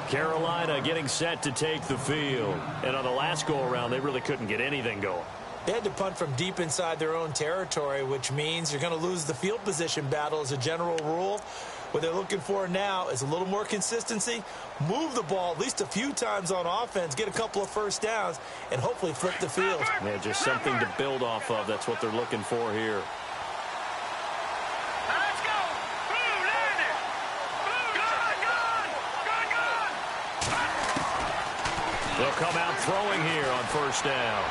Speaker 3: Carolina getting set to take the field. And on the last go-around, they really couldn't get anything going.
Speaker 4: They had to punt from deep inside their own territory, which means you're going to lose the field position battle as a general rule. What they're looking for now is a little more consistency, move the ball at least a few times on offense, get a couple of first downs, and hopefully flip the field.
Speaker 3: Yeah, just something to build off of. That's what they're looking for here.
Speaker 5: Let's go. Boom, land it. Boom, gun.
Speaker 3: They'll come out throwing here on 1st down.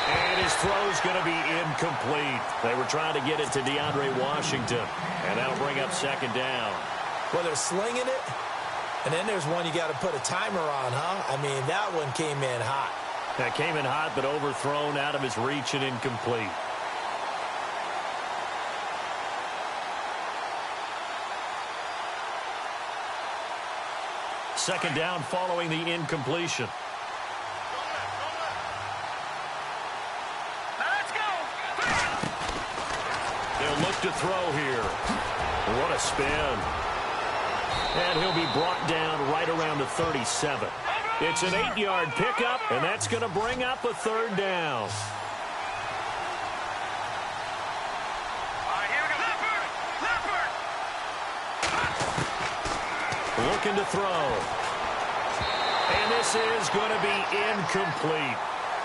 Speaker 3: And his throw's going to be incomplete. They were trying to get it to DeAndre Washington. And that'll bring up 2nd down.
Speaker 4: Well, they're slinging it. And then there's one you got to put a timer on, huh? I mean, that one came in hot.
Speaker 3: That came in hot, but overthrown, out of his reach, and incomplete. Second down following the incompletion. look to throw here. What a spin. And he'll be brought down right around the 37. It's an 8-yard pickup, and that's going to bring up a third down.
Speaker 5: All right, here we go. Leopard!
Speaker 3: Looking to throw. And this is going to be incomplete.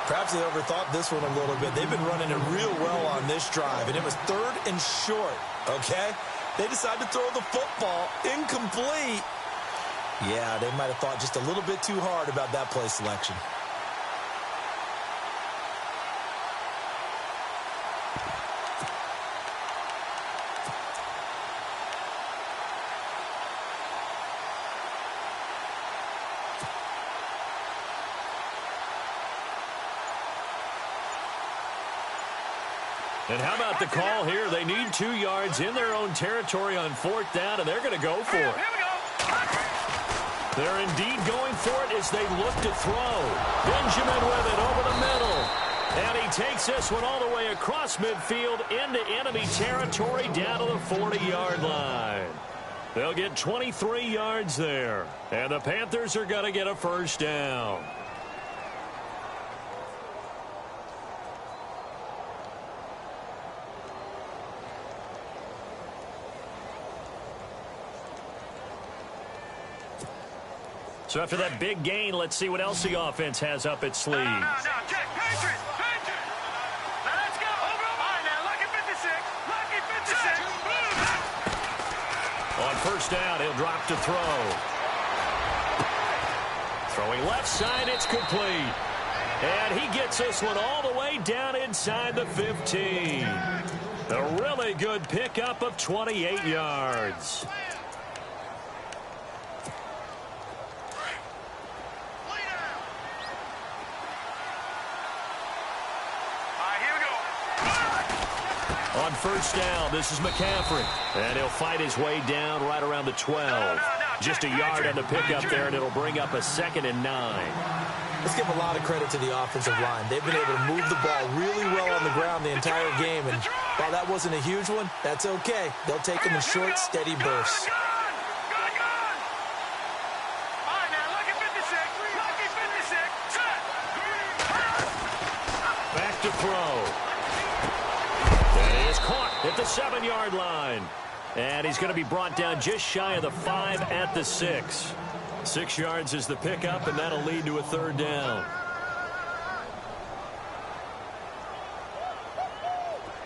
Speaker 4: Perhaps they overthought this one a little bit. They've been running it real well on this drive, and it was 3rd and short, okay? They decided to throw the football incomplete. Yeah, they might have thought just a little bit too hard about that play selection.
Speaker 3: And how about the call here? They need 2 yards in their own territory on 4th down, and they're going to go for it.
Speaker 5: Here we go.
Speaker 3: They're indeed going for it as they look to throw. Benjamin with it over the middle. And he takes this one all the way across midfield into enemy territory down to the 40-yard line. They'll get 23 yards there. And the Panthers are going to get a first down. So after that big gain, let's see what else the offense has up its sleeves.
Speaker 5: No, check. Patriots. Now let's go. Over. All right, now, lucky 56. Lucky 56.
Speaker 3: On first down, he'll drop to throw. Throwing left side, it's complete. And he gets this one all the way down inside the 15. A really good pickup of 28 yards. On first down, this is McCaffrey. And he'll fight his way down right around the 12. Just a yard on the pickup there, and it'll bring up a 2nd and 9.
Speaker 4: Let's give a lot of credit to the offensive line. They've been able to move the ball really well on the ground the entire game. And while that wasn't a huge one, that's okay. They'll take them in short, steady bursts.
Speaker 3: Back to throw. Caught at the 7-yard line. And he's going to be brought down just shy of the 5 at the 6. 6 yards is the pickup, and that'll lead to a third down.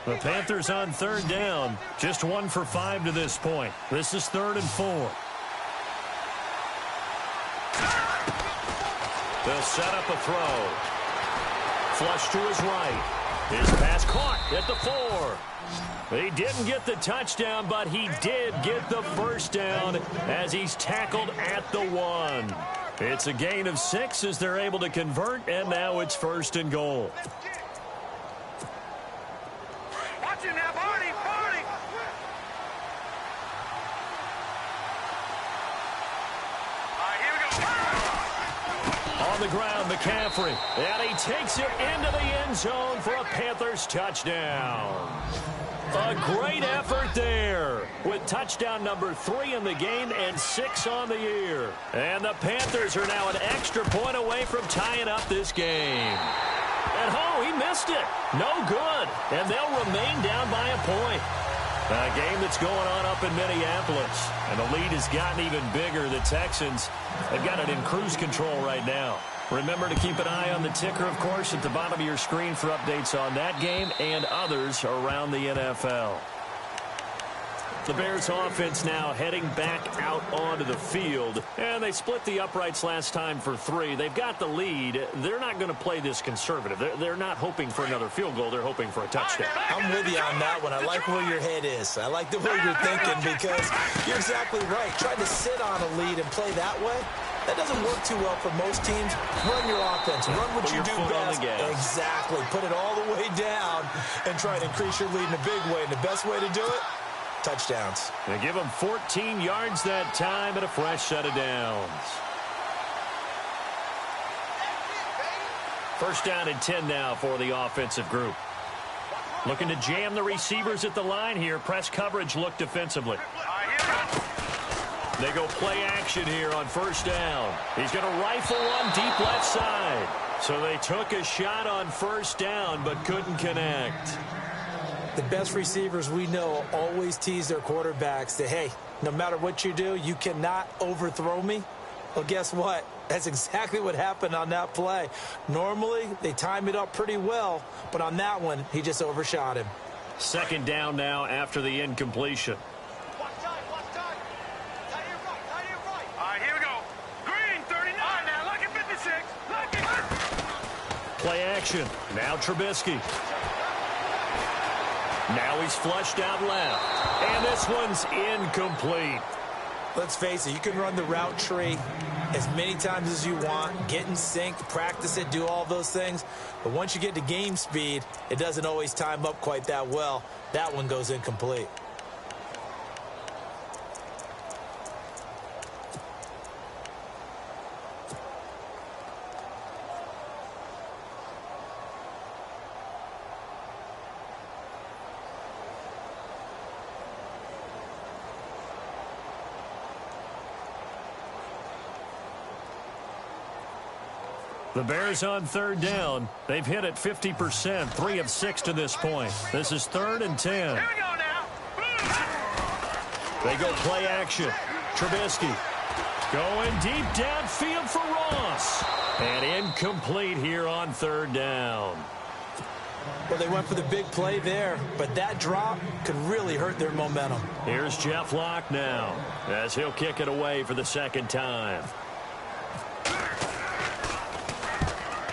Speaker 3: The Panthers on third down, just 1 for 5 to this point. This is 3rd and 4. They'll set up a throw. Flush to his right. His pass caught at the 4. He didn't get the touchdown, but he did get the first down as he's tackled at the 1. It's a gain of 6 as they're able to convert, and now it's 1st and goal.
Speaker 5: Watch it now, Barney. All right, here we go.
Speaker 3: On the ground, McCaffrey. And he takes it into the end zone for a Panthers touchdown. A great effort there with touchdown number 3 in the game and 6 on the year. And the Panthers are now an extra point away from tying up this game. And he missed it. No good. And they'll remain down by a point. A game that's going on up in Minneapolis. And the lead has gotten even bigger. The Texans, they've got it in cruise control right now. Remember to keep an eye on the ticker, of course, at the bottom of your screen for updates on that game and others around the NFL. The Bears offense now heading back out onto the field. And they split the uprights last time for 3. They've got the lead. They're not going to play this conservative. They're not hoping for another field goal. They're hoping for a touchdown.
Speaker 4: I'm with you on that one. I like where your head is. I like the way you're thinking because you're exactly right. Trying to sit on a lead and play that way, that doesn't work too well for most teams. Run your offense. Run what you do best. Exactly. Put it all the way down and try to increase your lead in a big way. And the best way to do it, touchdowns.
Speaker 3: They give them 14 yards that time and a fresh set of downs. First down and 10 now for the offensive group. Looking to jam the receivers at the line here. Press coverage look defensively. They go play action here on first down. He's going to rifle one deep left side. So they took a shot on first down but couldn't connect.
Speaker 4: The best receivers we know always tease their quarterbacks that, hey, no matter what you do, you cannot overthrow me. Well, guess what? That's exactly what happened on that play. Normally, they time it up pretty well, but on that one, he just overshot him.
Speaker 3: Second down now after the incompletion.
Speaker 5: Watch time. Tight to your right. All right, here we go. Green, 39. All right, now, look at 56. Look at
Speaker 3: Play action. Now Trubisky. Now he's flushed out left. And this one's incomplete.
Speaker 4: Let's face it, you can run the route tree as many times as you want, get in sync, practice it, do all those things. But once you get to game speed, it doesn't always time up quite that well. That one goes incomplete.
Speaker 3: The Bears on third down. They've hit it 50%, 3 of 6 to this point. This is 3rd and 10.
Speaker 5: Here we go now.
Speaker 3: They go play action. Trubisky going deep downfield for Ross. And incomplete here on third down.
Speaker 4: Well, they went for the big play there, but that drop could really hurt their momentum.
Speaker 3: Here's Jeff Locke now as he'll kick it away for the second time.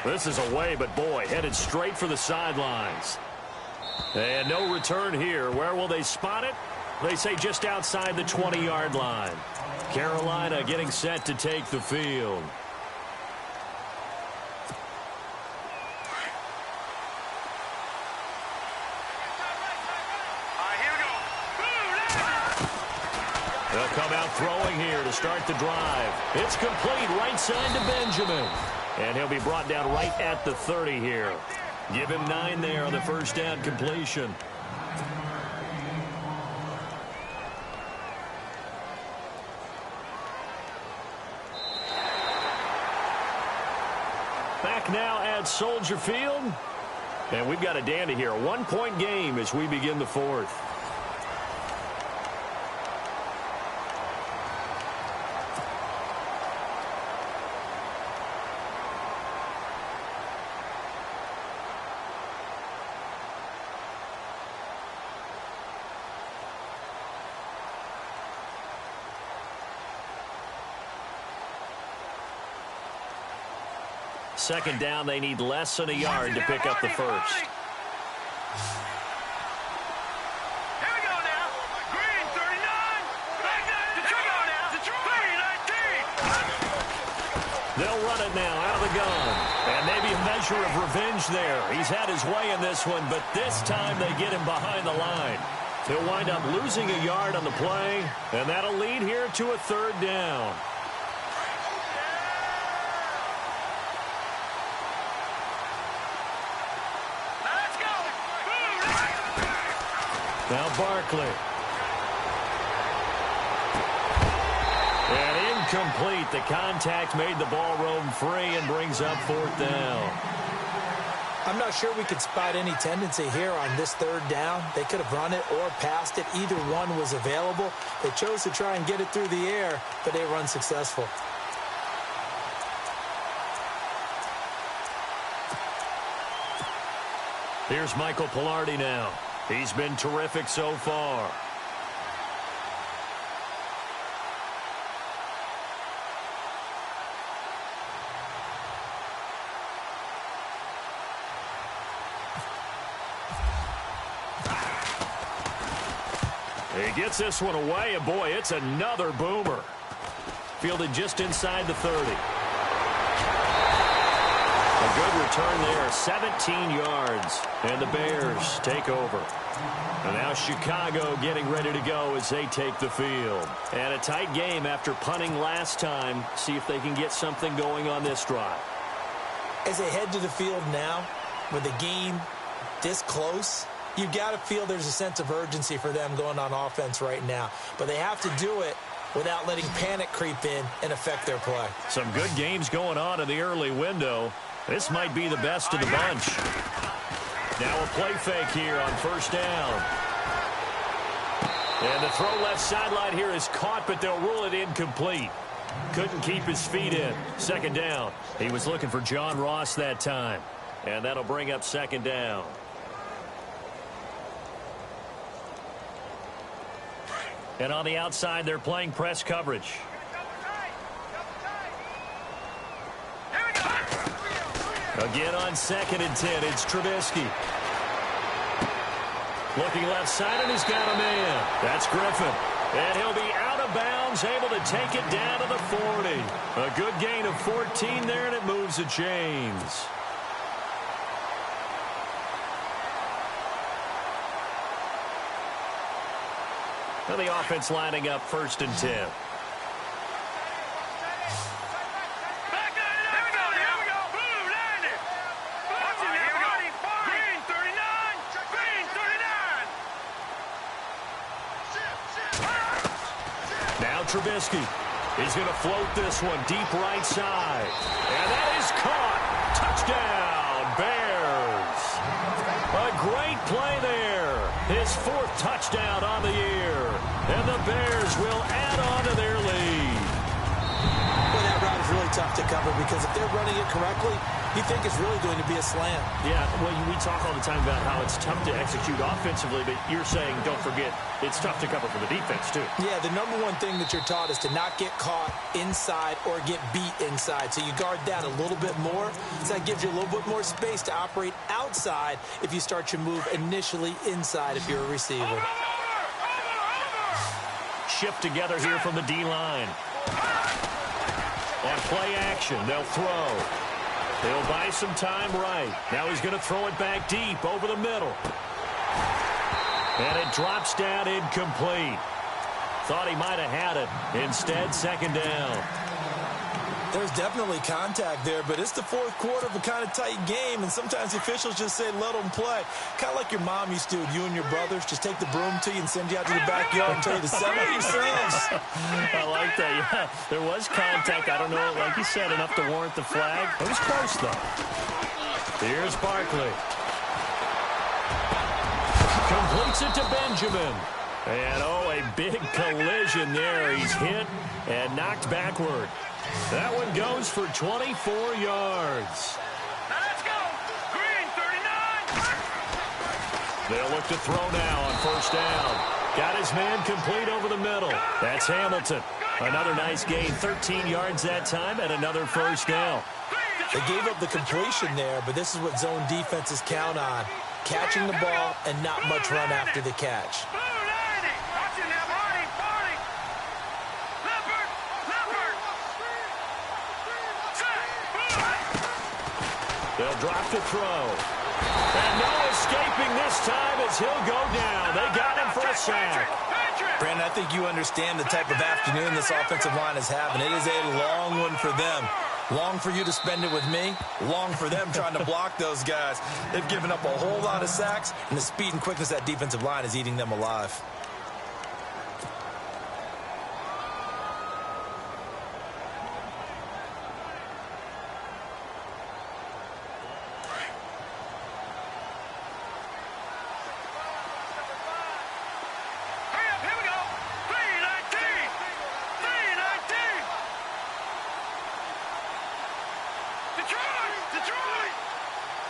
Speaker 3: This is away, but boy, headed straight for the sidelines. And no return here. Where will they spot it? They say just outside the 20-yard line. Carolina getting set to take the field. They'll come out throwing here to start the drive. It's complete right side to Benjamin. And he'll be brought down right at the 30 here. Give him 9 there on the first down completion. Back now at Soldier Field. And we've got a dandy here. A 1-point game as we begin the fourth. Second down, they need less than a yard to pick up the first.
Speaker 5: Here we go now. Green, 39. Detroit now. Detroit, 19.
Speaker 3: They'll run it now out of the gun. And maybe a measure of revenge there. He's had his way in this one, but this time they get him behind the line. He'll wind up losing a yard on the play, and that'll lead here to a third down. Now Barkley. And incomplete. The contact made the ball roam free and brings up fourth down.
Speaker 4: I'm not sure we could spot any tendency here on this third down. They could have run it or passed it. Either one was available. They chose to try and get it through the air, but they were unsuccessful.
Speaker 3: Here's Michael Pilardi now. He's been terrific so far. He gets this one away, and boy, it's another boomer. Fielded just inside the 30. A good return there, 17 yards, and the Bears take over. And now Chicago getting ready to go as they take the field. And a tight game after punting last time. See if they can get something going on this drive.
Speaker 4: As they head to the field now, with the game this close, you've got to feel there's a sense of urgency for them going on offense right now. But they have to do it without letting panic creep in and affect their play.
Speaker 3: Some good games going on in the early window. This might be the best of the bunch. Now a play fake here on first down. And the throw left sideline here is caught, but they'll rule it incomplete. Couldn't keep his feet in. Second down. He was looking for John Ross that time. And that'll bring up second down. And on the outside, they're playing press coverage. Again on 2nd and 10, it's Trubisky. Looking left side, and he's got a man. That's Griffin. And he'll be out of bounds, able to take it down to the 40. A good gain of 14 there, and it moves the chains. And the offense lining up 1st and 10. Trubisky is going to float this one deep right side. And that is caught. Touchdown, Bears. A great play there. His 4th touchdown on the year. And the Bears will add on to their lead.
Speaker 4: Well, that route is really tough to cover because if they're running it correctly, you think it's really going to be a slam.
Speaker 3: Yeah, well, we talk all the time about how it's tough to execute offensively, but you're saying, don't forget, it's tough to cover for the defense, too.
Speaker 4: Yeah, the number one thing that you're taught is to not get caught inside or get beat inside. So you guard that a little bit more. So that gives you a little bit more space to operate outside if you start your move initially inside if you're a receiver.
Speaker 3: Shift together here from the D-line. On play action, they'll throw. They'll buy some time right. Now he's going to throw it back deep over the middle. And it drops down incomplete. Thought he might have had it. Instead, second down.
Speaker 4: There's definitely contact there, but it's the 4th quarter of a kind of tight game, and sometimes the officials just say, let them play. Kind of like your mom used to with you and your brothers. Just take the broom to you and send you out to the backyard and tell you to settle yourselves.
Speaker 3: I like that, yeah. There was contact. I don't know, like you said, enough to warrant the flag. It was close, though. Here's Barkley. Completes it to Benjamin. And, oh, a big collision there. He's hit and knocked backward. That one goes for 24 yards.
Speaker 5: Now let's go. Green, 39.
Speaker 3: They'll look to throw now on first down. Got his man complete over the middle. That's Hamilton. Another nice gain, 13 yards that time, and another first down.
Speaker 4: They gave up the completion there, but this is what zone defenses count on. Catching the ball and not much run after the catch.
Speaker 3: They'll drop to throw. And no escaping this time as he'll go down. They got him for a sack.
Speaker 4: Brandon, I think you understand the type of afternoon this offensive line is having. It is a long one for them. Long for you to spend it with me. Long for them trying to block those guys. They've given up a whole lot of sacks, and the speed and quickness of that defensive line is eating them alive.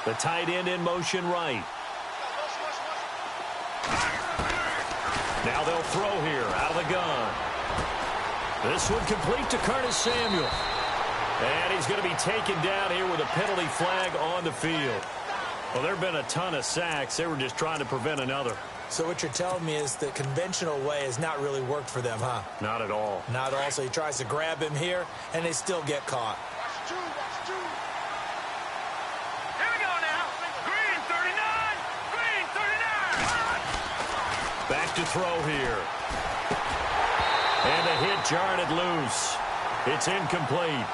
Speaker 3: The tight end in motion right. Now they'll throw here out of the gun. This one complete to Curtis Samuel. And he's going to be taken down here with a penalty flag on the field. Well, there have been a ton of sacks. They were just trying to prevent another.
Speaker 4: So what you're telling me is the conventional way has not really worked for them, huh?
Speaker 3: Not at all.
Speaker 4: Not at all. So he tries to grab him here, and they still get caught.
Speaker 3: Back to throw here. And a hit jarred it loose. It's incomplete.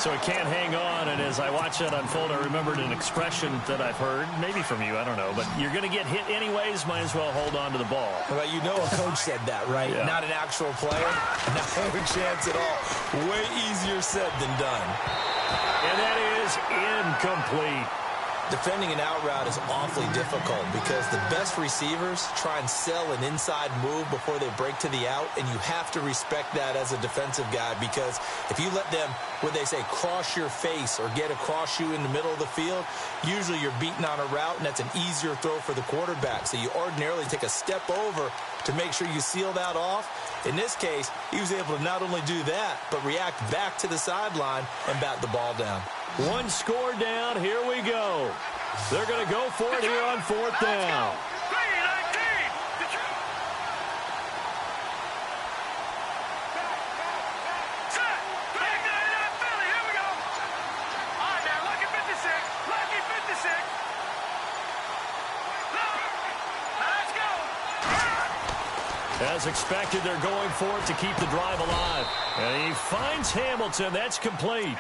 Speaker 3: So he can't hang on, and as I watch that unfold, I remembered an expression that I've heard, maybe from you, I don't know, but you're going to get hit anyways, might as well hold on to the ball.
Speaker 4: Well, you know a coach said that, right?
Speaker 3: Yeah.
Speaker 4: Not an actual player. Not a chance at all. Way easier said than done.
Speaker 3: And that is incomplete.
Speaker 4: Defending an out route is awfully difficult because the best receivers try and sell an inside move before they break to the out, and you have to respect that as a defensive guy because if you let them, what they say, cross your face or get across you in the middle of the field, usually you're beating on a route, and that's an easier throw for the quarterback. So you ordinarily take a step over to make sure you seal that off. In this case, he was able to not only do that, but react back to the sideline and bat the ball down.
Speaker 3: One score down. Here we go. They're going to go for it here on fourth down. As expected, they're going for it to keep the drive alive. And he finds Hamilton. That's complete.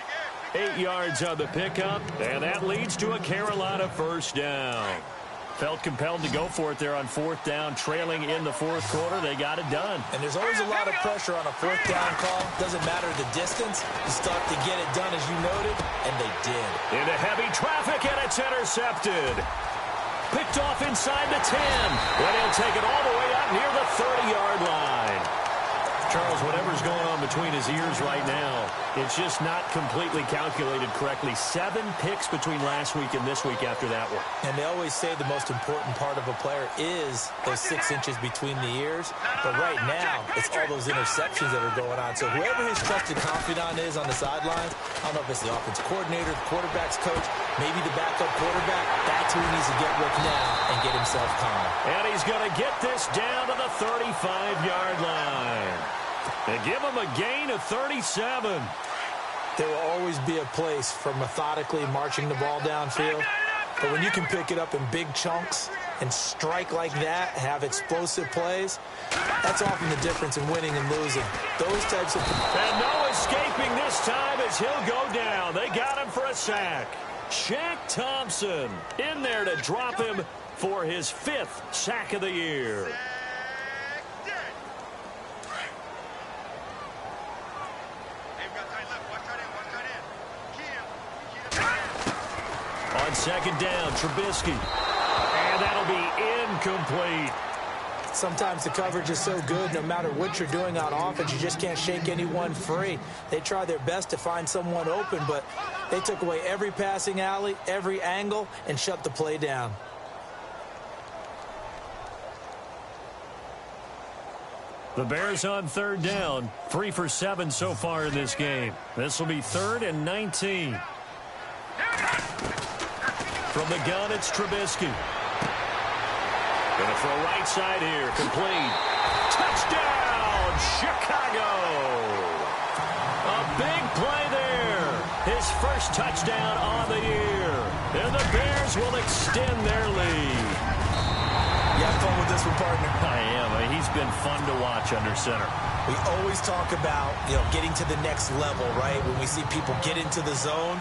Speaker 3: 8 yards on the pickup, and that leads to a Carolina first down. Felt compelled to go for it there on fourth down, trailing in the fourth quarter. They got it done.
Speaker 4: And there's always a lot of pressure on a fourth down call. Doesn't matter the distance. You still have to get it done, as you noted, and they did.
Speaker 3: Into heavy traffic, and it's intercepted. Picked off inside the 10. But he'll take it all the way out near the 30-yard line. Charles, whatever's going on between his ears right now, it's just not completely calculated correctly. 7 picks between last week and this week after that one.
Speaker 4: And they always say the most important part of a player is those 6 inches between the ears. But right now, it's all those interceptions that are going on. So whoever his trusted confidant is on the sidelines, I don't know if it's the offensive coordinator, the quarterback's coach, maybe the backup quarterback, that's who he needs to get with now and get himself calm.
Speaker 3: And he's going to get this down to the 35-yard line. They give him a gain of 37.
Speaker 4: There will always be a place for methodically marching the ball downfield. But when you can pick it up in big chunks and strike like that, have explosive plays, that's often the difference in winning and losing. Those types of...
Speaker 3: And no escaping this time as he'll go down. They got him for a sack. Shaq Thompson in there to drop him for his 5th sack of the year. On second down, Trubisky. And that'll be incomplete.
Speaker 4: Sometimes the coverage is so good, no matter what you're doing on offense, you just can't shake anyone free. They try their best to find someone open, but they took away every passing alley, every angle, and shut the play down.
Speaker 3: The Bears on third down, 3 for 7 so far in this game. This will be 3rd and 19. From the gun, it's Trubisky. Going to throw right side here. Complete. Touchdown, Chicago. A big play there. His first touchdown on the year. And the Bears will extend their lead.
Speaker 4: You have fun with this one, partner?
Speaker 3: I am. He's been fun to watch under center.
Speaker 4: We always talk about, getting to the next level, right? When we see people get into the zone,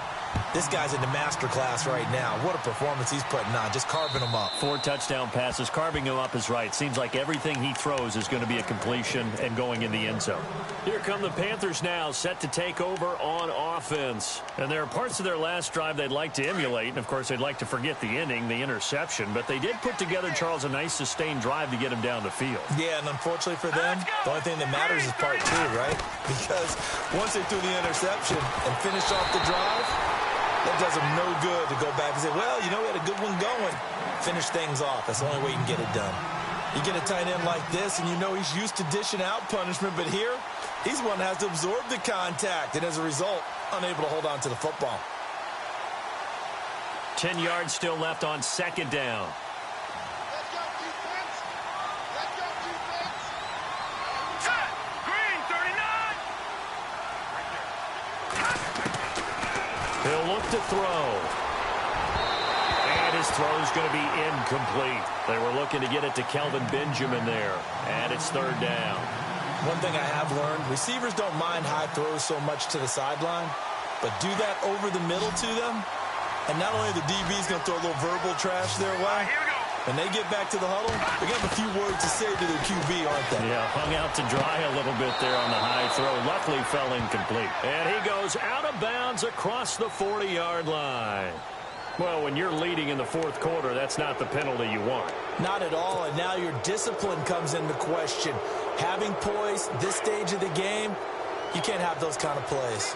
Speaker 4: this guy's in the master class right now. What a performance he's putting on, just carving them up.
Speaker 3: 4 touchdown passes. Carving him up is right. Seems like everything he throws is going to be a completion and going in the end zone. Here come the Panthers now, set to take over on offense. And there are parts of their last drive they'd like to emulate. And, of course, they'd like to forget the ending, the interception. But they did put together, Charles, a nice sustained drive to get him down the field.
Speaker 4: Yeah, and unfortunately for them, the only thing that matters is part 2, right? Because once they threw the interception and finished off the drive, that does them no good to go back and say, well, we had a good one going. Finish things off. That's the only way you can get it done. You get a tight end like this, and he's used to dishing out punishment, but here, he's the one that has to absorb the contact, and as a result, unable to hold on to the football.
Speaker 3: 10 yards still left on second down. He'll look to throw. And his throw is going to be incomplete. They were looking to get it to Kelvin Benjamin there. And it's 3rd down.
Speaker 4: One thing I have learned, receivers don't mind high throws so much to the sideline. but do that over the middle to them, and not only the DB's going to throw a little verbal trash their way, when they get back to the huddle, they're going to have a few words to say to their QB, aren't they?
Speaker 3: Yeah, hung out to dry a little bit there on the high throw. Luckily fell incomplete. And he goes out of bounds across the 40-yard line. Well, when you're leading in the fourth quarter, that's not the penalty you want.
Speaker 4: Not at all, and now your discipline comes into question. Having poise this stage of the game, you can't have those kind of plays.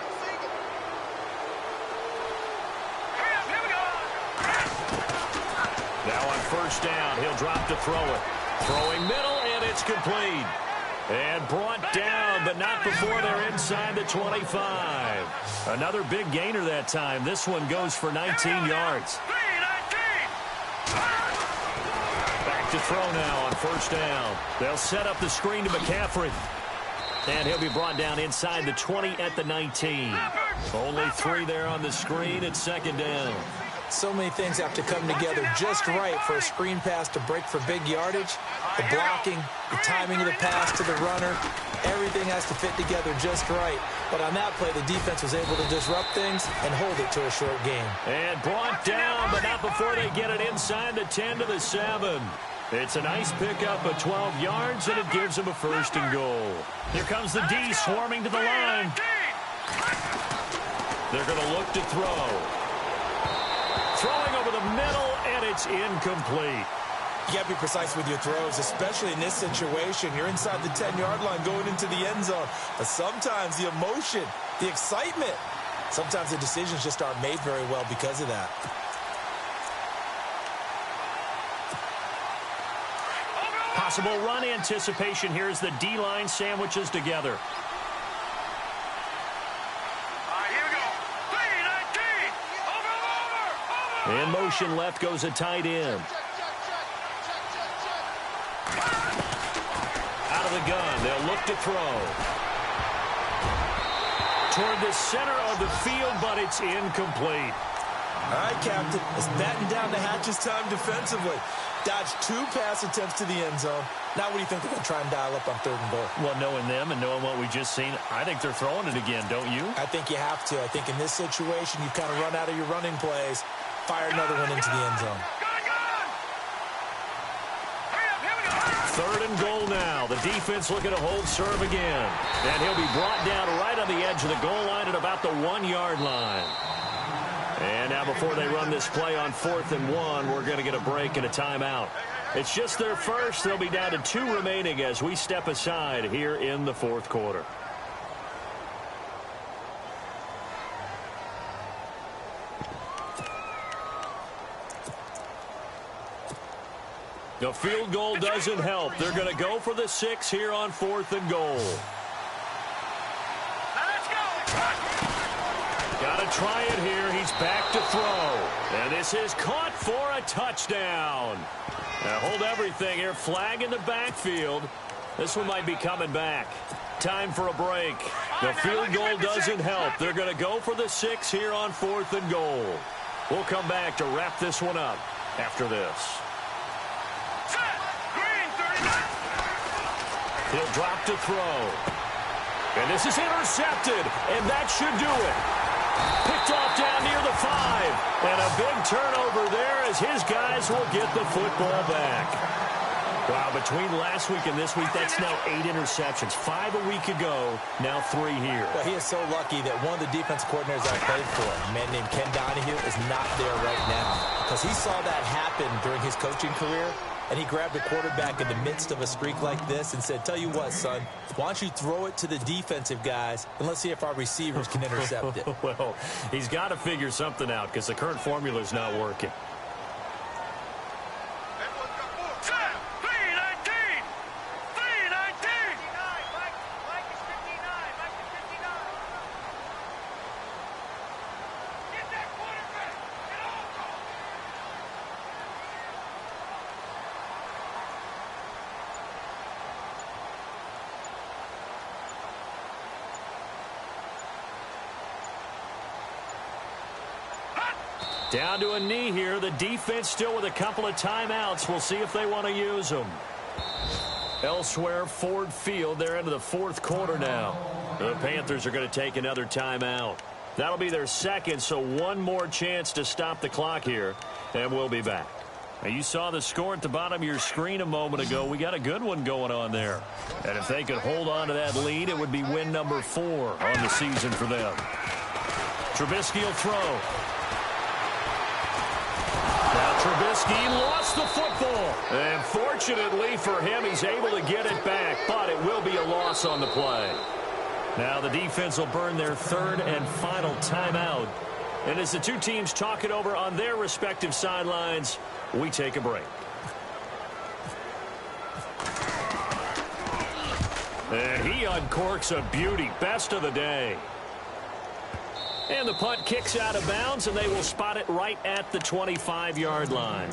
Speaker 3: Now on first down, he'll drop to throw it. Throwing middle, and it's complete. And brought down, but not before they're inside the 25. Another big gainer that time. This one goes for 19 yards. Back to throw now on first down. They'll set up the screen to McCaffrey. And he'll be brought down inside the 20 at the 19. Only 3 there on the screen at second down.
Speaker 4: So many things have to come together just right for a screen pass to break for big yardage. The blocking, the timing of the pass to the runner, everything has to fit together just right. But on that play, the defense was able to disrupt things and hold it to a short game.
Speaker 3: And brought down, but not before they get it inside the 10 to the 7. It's a nice pickup of 12 yards, and it gives them a first and goal. Here comes the D swarming to the line. They're going to look to throw. Throwing over the middle, and it's incomplete.
Speaker 4: You got to be precise with your throws, especially in this situation. You're inside the 10-yard line going into the end zone. But sometimes the emotion, the excitement, sometimes the decisions just aren't made very well because of that.
Speaker 3: Possible run anticipation here as the D-line sandwiches together. In motion left goes a tight end. Out of the gun, they'll look to throw. Toward the center of the field, but it's incomplete.
Speaker 4: All right, Captain, it's batten down the hatches time defensively. Dodged 2 pass attempts to the end zone. Now what do you think they're going to try and dial up on 3rd and goal?
Speaker 3: Well, knowing them and knowing what we just seen, I think they're throwing it again, don't you?
Speaker 4: I think you have to. I think in this situation, you've kind of run out of your running plays. Fire another one into the end zone.
Speaker 3: 3rd and goal now. The defense looking to hold serve again. And he'll be brought down right on the edge of the goal line at about the 1-yard line. And now before they run this play on 4th and 1, we're going to get a break and a timeout. It's just their first. They'll be down to 2 remaining as we step aside here in the 4th quarter. The field goal doesn't help. They're going to go for the 6 here on 4th and goal. Got to try it here. He's back to throw. And this is caught for a touchdown. Now hold everything here. Flag in the backfield. This one might be coming back. Time for a break. The field goal doesn't help. They're going to go for the 6 here on 4th and goal. We'll come back to wrap this one up after this. He'll drop to throw. And this is intercepted. And that should do it. Picked off down near the 5. And a big turnover there as his guys will get the football back. Wow, between last week and this week, that's now 8 interceptions. 5 a week ago, now 3 here.
Speaker 4: Well, he is so lucky that one of the defense coordinators I played for, a man named Ken Donahue, is not there right now. Because he saw that happen during his coaching career, and he grabbed a quarterback in the midst of a streak like this and said, tell you what, son, why don't you throw it to the defensive guys, and let's see if our receivers can intercept it.
Speaker 3: Well, he's got to figure something out because the current formula is not working. Down to a knee here. The defense still with a couple of timeouts. We'll see if they want to use them. Elsewhere, Ford Field. They're into the 4th quarter now. The Panthers are going to take another timeout. That'll be their second, so one more chance to stop the clock here, and we'll be back. Now, you saw the score at the bottom of your screen a moment ago. We got a good one going on there. And if they could hold on to that lead, it would be win number 4 on the season for them. Trubisky will throw. Now Trubisky lost the football. And fortunately for him, he's able to get it back, but it will be a loss on the play. Now the defense will burn their third and final timeout. And as the two teams talk it over on their respective sidelines, we take a break. And he uncorks a beauty. Best of the day. And the punt kicks out of bounds, and they will spot it right at the 25-yard line.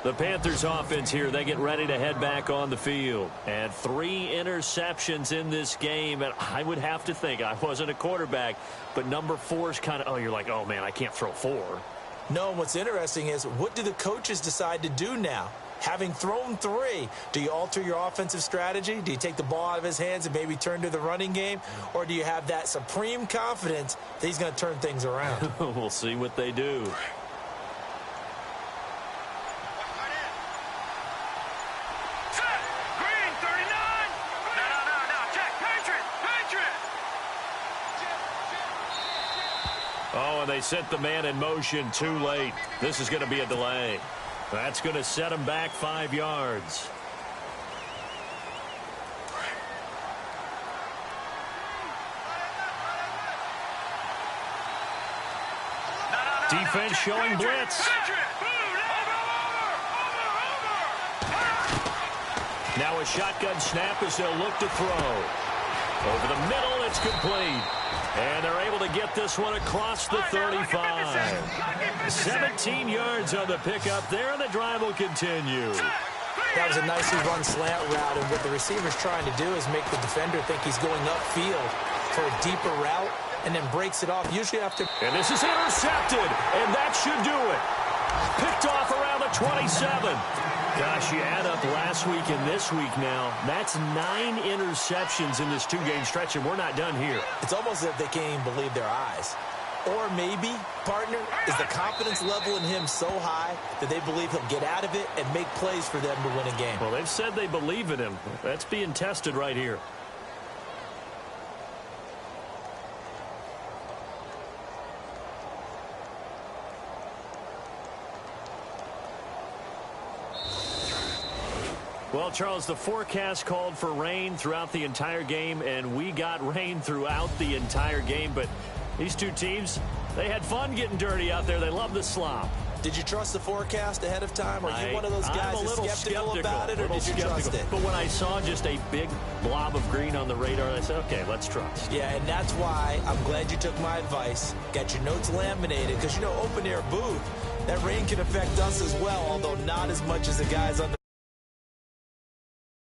Speaker 3: The Panthers offense here, they get ready to head back on the field. And 3 interceptions in this game. And I would have to think, I wasn't a quarterback, but number 4 is kind of, oh, you're like, oh, man, I can't throw 4.
Speaker 4: No, what's interesting is, what do the coaches decide to do now? Having thrown 3, do you alter your offensive strategy? Do you take the ball out of his hands and maybe turn to the running game? Or do you have that supreme confidence that he's going to turn things around?
Speaker 3: We'll see what they do. Oh, and they set the man in motion too late. This is going to be a delay. That's going to set him back 5 yards. Defense showing blitz. Now a shotgun snap as they'll look to throw. Over the middle, it's complete. And they're able to get this one across the 35. 17 yards on the pickup there, and the drive will continue.
Speaker 4: That was a nicely run slant route, and what the receiver's trying to do is make the defender think he's going upfield for a deeper route, and then breaks it off, usually after.
Speaker 3: And this is intercepted, and that should do it. Picked off around the 27. Gosh, you add up last week and this week now, that's 9 interceptions in this 2-game stretch, and we're not done here.
Speaker 4: It's almost as if they can't even believe their eyes. Or maybe, partner, is the confidence level in him so high that they believe he'll get out of it and make plays for them to win a game.
Speaker 3: Well, they've said they believe in him. That's being tested right here. Well, Charles, the forecast called for rain throughout the entire game, and we got rain throughout the entire game. But these two teams, they had fun getting dirty out there. They love the slop.
Speaker 4: Did you trust the forecast ahead of time? Are you one of those guys that's skeptical about it, or did you trust it?
Speaker 3: But when I saw just a big blob of green on the radar, I said, okay, let's trust.
Speaker 4: Yeah, and that's why I'm glad you took my advice. Got your notes laminated, because, you know, open-air booth, that rain can affect us as well, although not as much as the guys on the